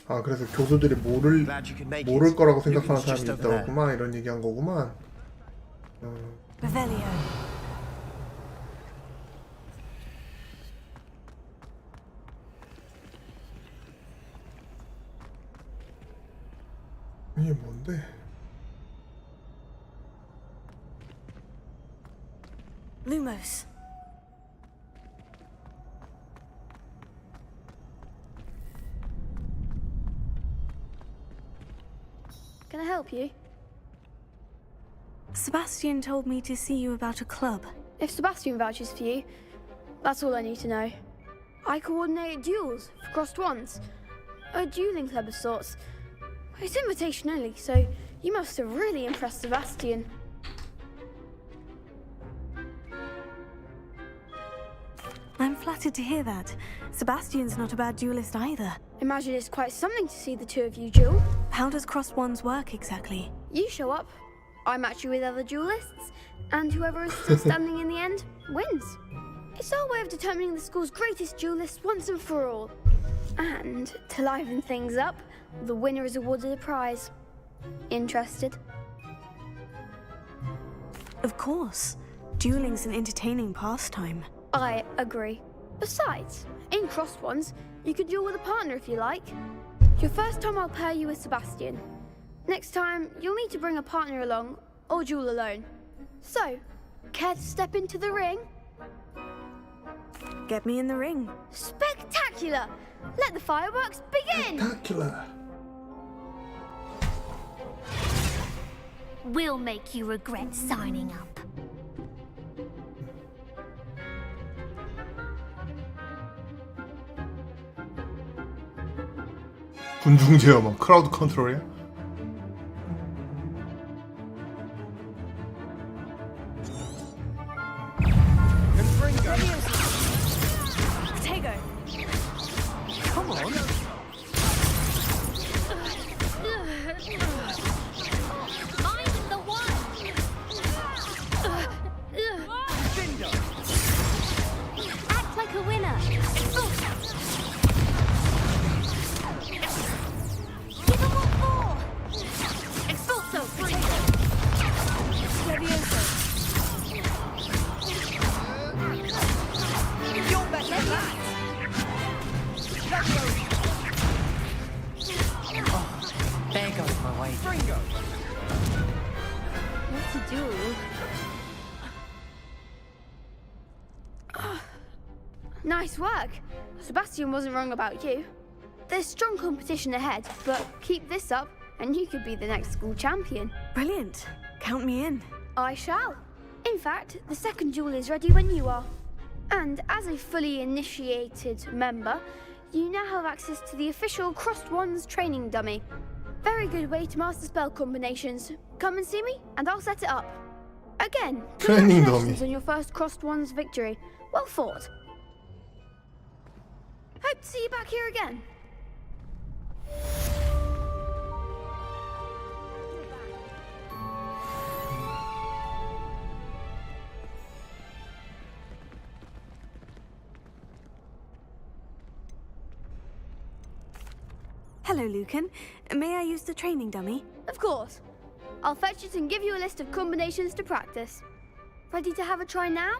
아, 그래서 교수들이 모를 거라고 생각하는 사람이 있다고구만, 이런 얘기한 거구만. Revelio. 이게 뭔데? Lumos. Can I help you? Sebastian told me to see you about a club. If Sebastian vouches for you, that's all I need to know. I coordinate duels for crossed wands. A dueling club of sorts. It's invitation only, so you must have really impressed Sebastian. I'm flattered to hear that. Sebastian's not a bad duelist either. Imagine it's quite something to see the two of you duel. How does crossed wands work exactly? You show up, I match you with other duelists, and whoever is still standing in the end wins. It's our way of determining the school's greatest duelist once and for all. And to liven things up, the winner is awarded a prize. Interested? Of course. Dueling's an entertaining pastime. I agree. Besides, in crossed ones, you could duel with a partner if you like. Your first time I'll pair you with Sebastian. Next time, you'll need to bring a partner along, or duel alone. So, care to step into the ring? Get me in the ring. Spectacular! Let the fireworks begin! Spectacular! We'll make you regret signing up. 군중 제어만 크라우드 컨트롤이야? Potato. Come on. Mind the one. Act like a winner. Give them what for. Expulso. Levioso. You're better than that. There goes my way. Fringo. What to do? Nice work. Sebastian wasn't wrong about you. There's strong competition ahead, but keep this up and you could be the next school champion. Brilliant. Count me in. I shall. In fact, the second duel is ready when you are. And as a fully initiated member, you now have access to the official Crossed Wands training dummy. Very good way to master spell combinations. Come and see me, and I'll set it up. Again, Training congratulations dummy. on your first Crossed Wands victory. Well fought. Hope to see you back here again. Hello, Lucan. May I use the training dummy? Of course. I'll fetch it and give you a list of combinations to practice. Ready to have a try now?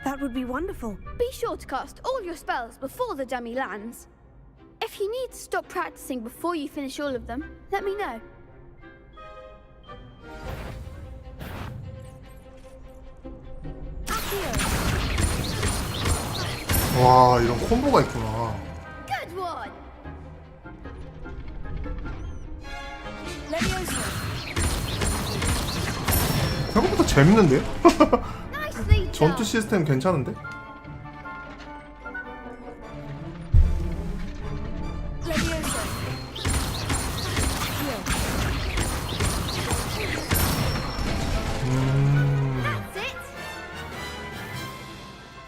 That would be wonderful. Be sure to cast all your spells before the dummy lands. If you need to stop practicing before you finish all of them, let me know. 와, 이런 콤보가 있구나. Good one! 생각보다 재밌는데요? Nicely done! 전투 시스템 괜찮은데? That's it!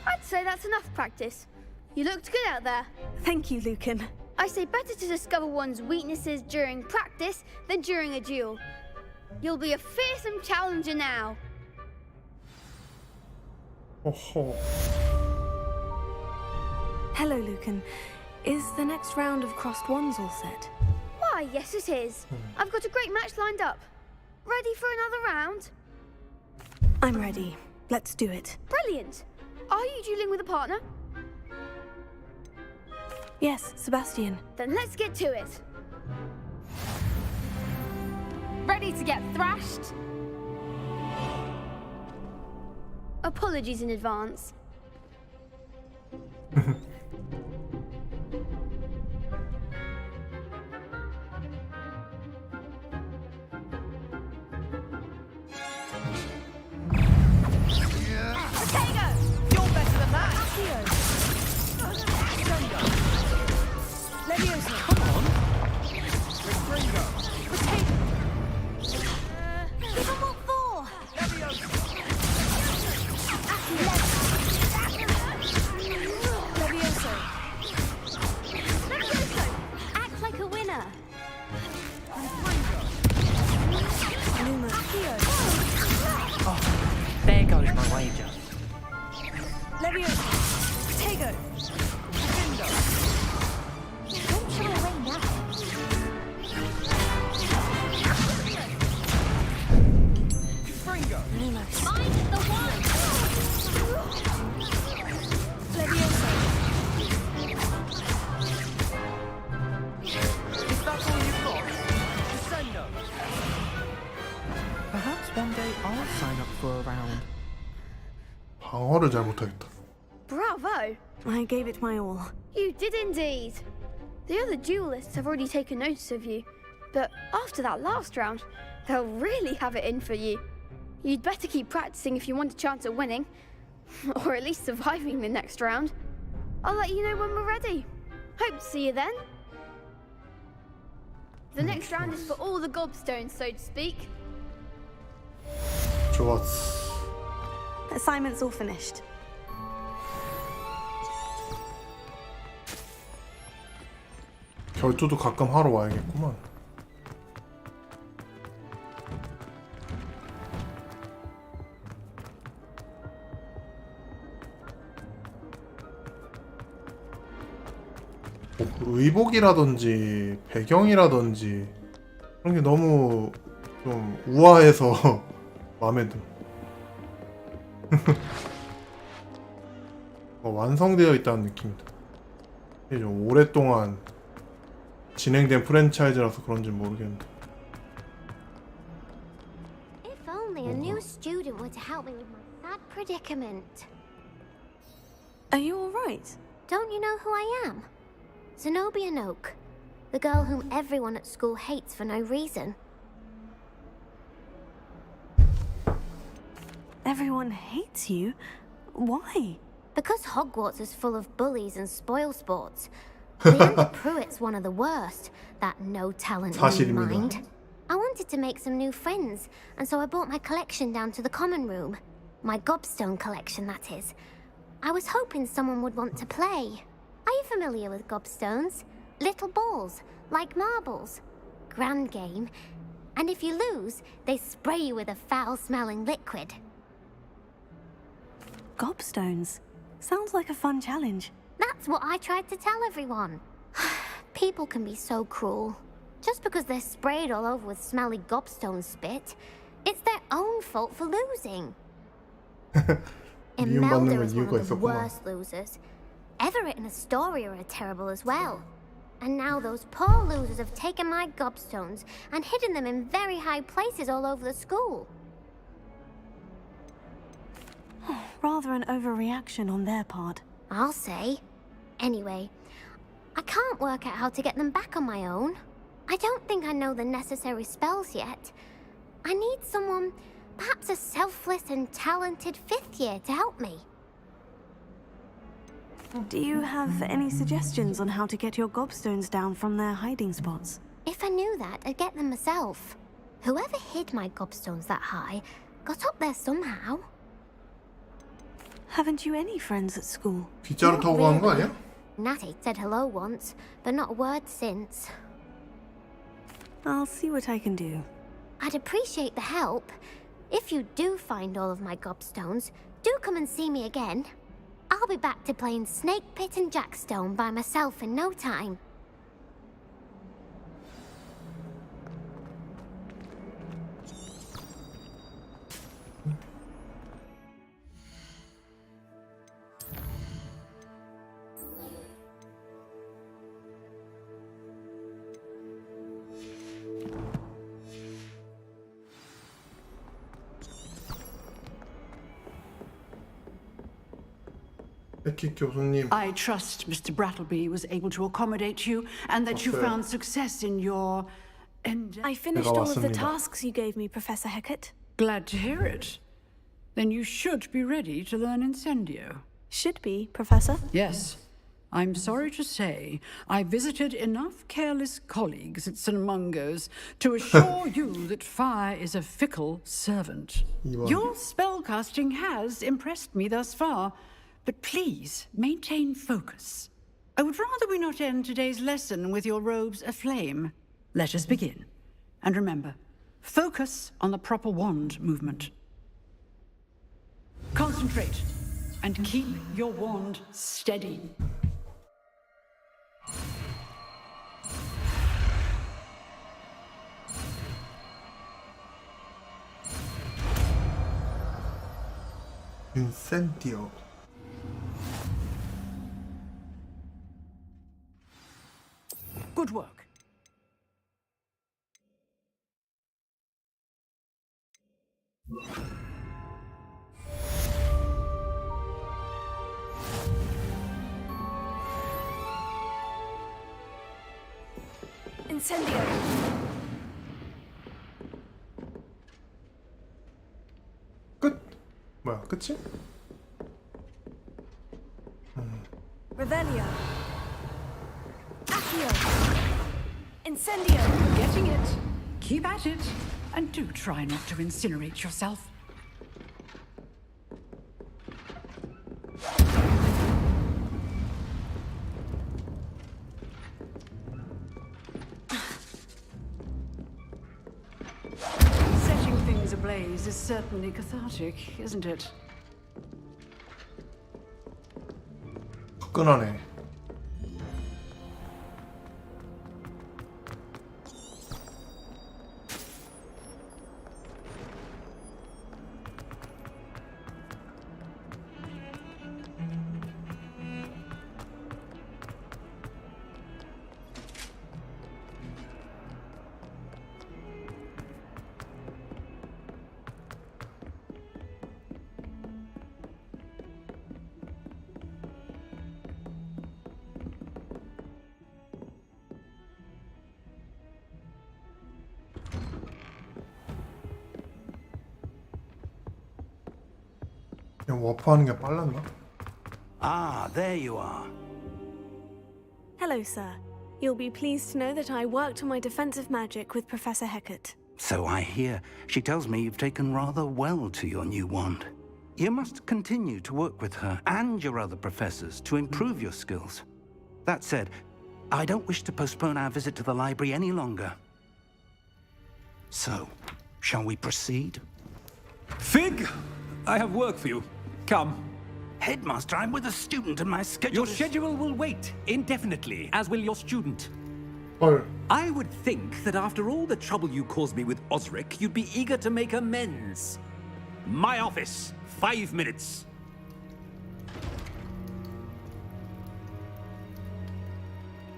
I'd say that's enough practice. You looked good out there. Thank you, Lucan. I say better to discover one's weaknesses during practice than during a duel. You'll be a fearsome challenger now. Oh. Hello, Lucan. Is the next round of crossed ones all set? Why, yes it is. I've got a great match lined up. Ready for another round? I'm ready. Let's do it. Brilliant. Are you dueling with a partner? Yes, Sebastian. Then let's get to it. Ready to get thrashed? Apologies in advance. There goes my wager. Don't shy away now. Find the one! Is that all you've got? Descendo. Perhaps one day I'll sign up for a round. 방어를 잘 못하겠다. Bravo! I gave it my all. You did indeed. The other duelists have already taken notice of you, but after that last round, they'll really have it in for you. You'd better keep practicing if you want a chance at winning, or at least surviving the next round. I'll let you know when we're ready. Hope to see you then. The next round is for all the gobstones, so to speak. 좋았어. Assignment's all finished. 결투도 가끔 하러 와야겠구만. 의복이라든지 배경이라든지 그런 게 너무 좀 우아해서 마음에 들어. 완성되어 있다는 느낌이다. 이게 좀 오랫동안 진행된 프랜차이즈라서 그런지 모르겠는데. If only a new student were to help me with my sad predicament. Are you all right? Don't you know who I am? Zenobia Noak, the girl whom everyone at school hates for no reason. Everyone hates you? Why? Because Hogwarts is full of bullies and spoilsports. Leander Pruitt's one of the worst, that no talent no mind. I wanted to make some new friends, and so I brought my collection down to the common room. My gobstone collection, that is. I was hoping someone would want to play. Are you familiar with gobstones? Little balls, like marbles. Grand game. And if you lose, they spray you with a foul-smelling liquid. Gobstones? Sounds like a fun challenge. That's what I tried to tell everyone. People can be so cruel. Just because they're sprayed all over with smelly gobstone spit, it's their own fault for losing. Imelda is one of the worst losers. Everett and Astoria are terrible as well. And now those poor losers have taken my gobstones and hidden them in very high places all over the school. Rather an overreaction on their part. I'll say. Anyway, I can't work out how to get them back on my own. I don't think I know the necessary spells yet. I need someone, perhaps a selfless and talented fifth year to help me. Do you have any suggestions on how to get your gobstones down from their hiding spots? If I knew that, I'd get them myself. Whoever hid my gobstones that high got up there somehow. Haven't you any friends at school? 빗자루 타고 가는 거 아니야? Natty said hello once, but not a word since. I'll see what I can do. I'd appreciate the help. If you do find all of my gobstones, do come and see me again. I'll be back to playing Snake Pit and Jackstone by myself in no time. 에키 교수님. I trust Mr. Brattleby was able to accommodate you and that you 왔어요. found success in your I finished all of the tasks you gave me, Professor Hecat. Glad to hear it. Then you should be ready to learn Incendio. Should be, Professor. Yes. I'm sorry to say, I visited enough careless colleagues at St. Mungo's to assure you that fire is a fickle servant. Your spellcasting has impressed me thus far, but please maintain focus. I would rather we not end today's lesson with your robes aflame. Let us begin. And remember, focus on the proper wand movement. Concentrate and keep your wand steady. Incendio. Good work. Incendio. 끝. 뭐야, 끝이? Revelio. Accio. Incendio. Getting it. Keep at it. And do try not to incinerate yourself. Setting things ablaze is certainly cathartic, isn't it? 화끈하네. 그냥 워프하는 게 빨랐나? Ah, there you are. Hello, sir. You'll be pleased to know that I worked on my defensive magic with Professor Hecat. So I hear. She tells me you've taken rather well to your new wand. You must continue to work with her and your other professors to improve your skills. That said, I don't wish to postpone our visit to the library any longer. So, shall we proceed? Fig! I have work for you. Come. Headmaster, I'm with a student and my schedule Your schedule will wait indefinitely, as will your student. 헐. I would think that after all the trouble you caused me with Osric, you'd be eager to make amends. My office, 5 minutes.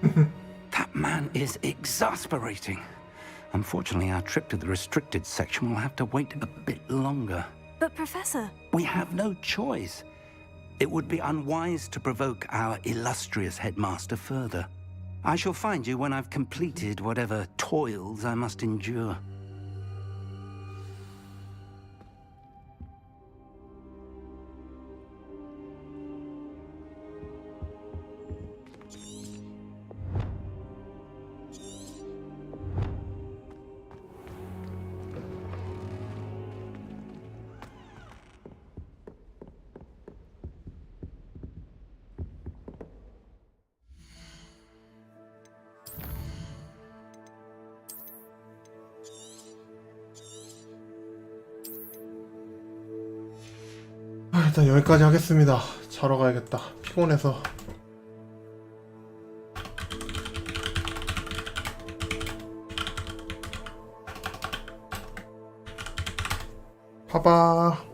That man is exasperating. Unfortunately, our trip to the restricted section will have to wait a bit longer. But, Professor... We have no choice. It would be unwise to provoke our illustrious headmaster further. I shall find you when I've completed whatever toils I must endure. 일단 여기까지 하겠습니다. 자러 가야겠다. 피곤해서. 봐봐.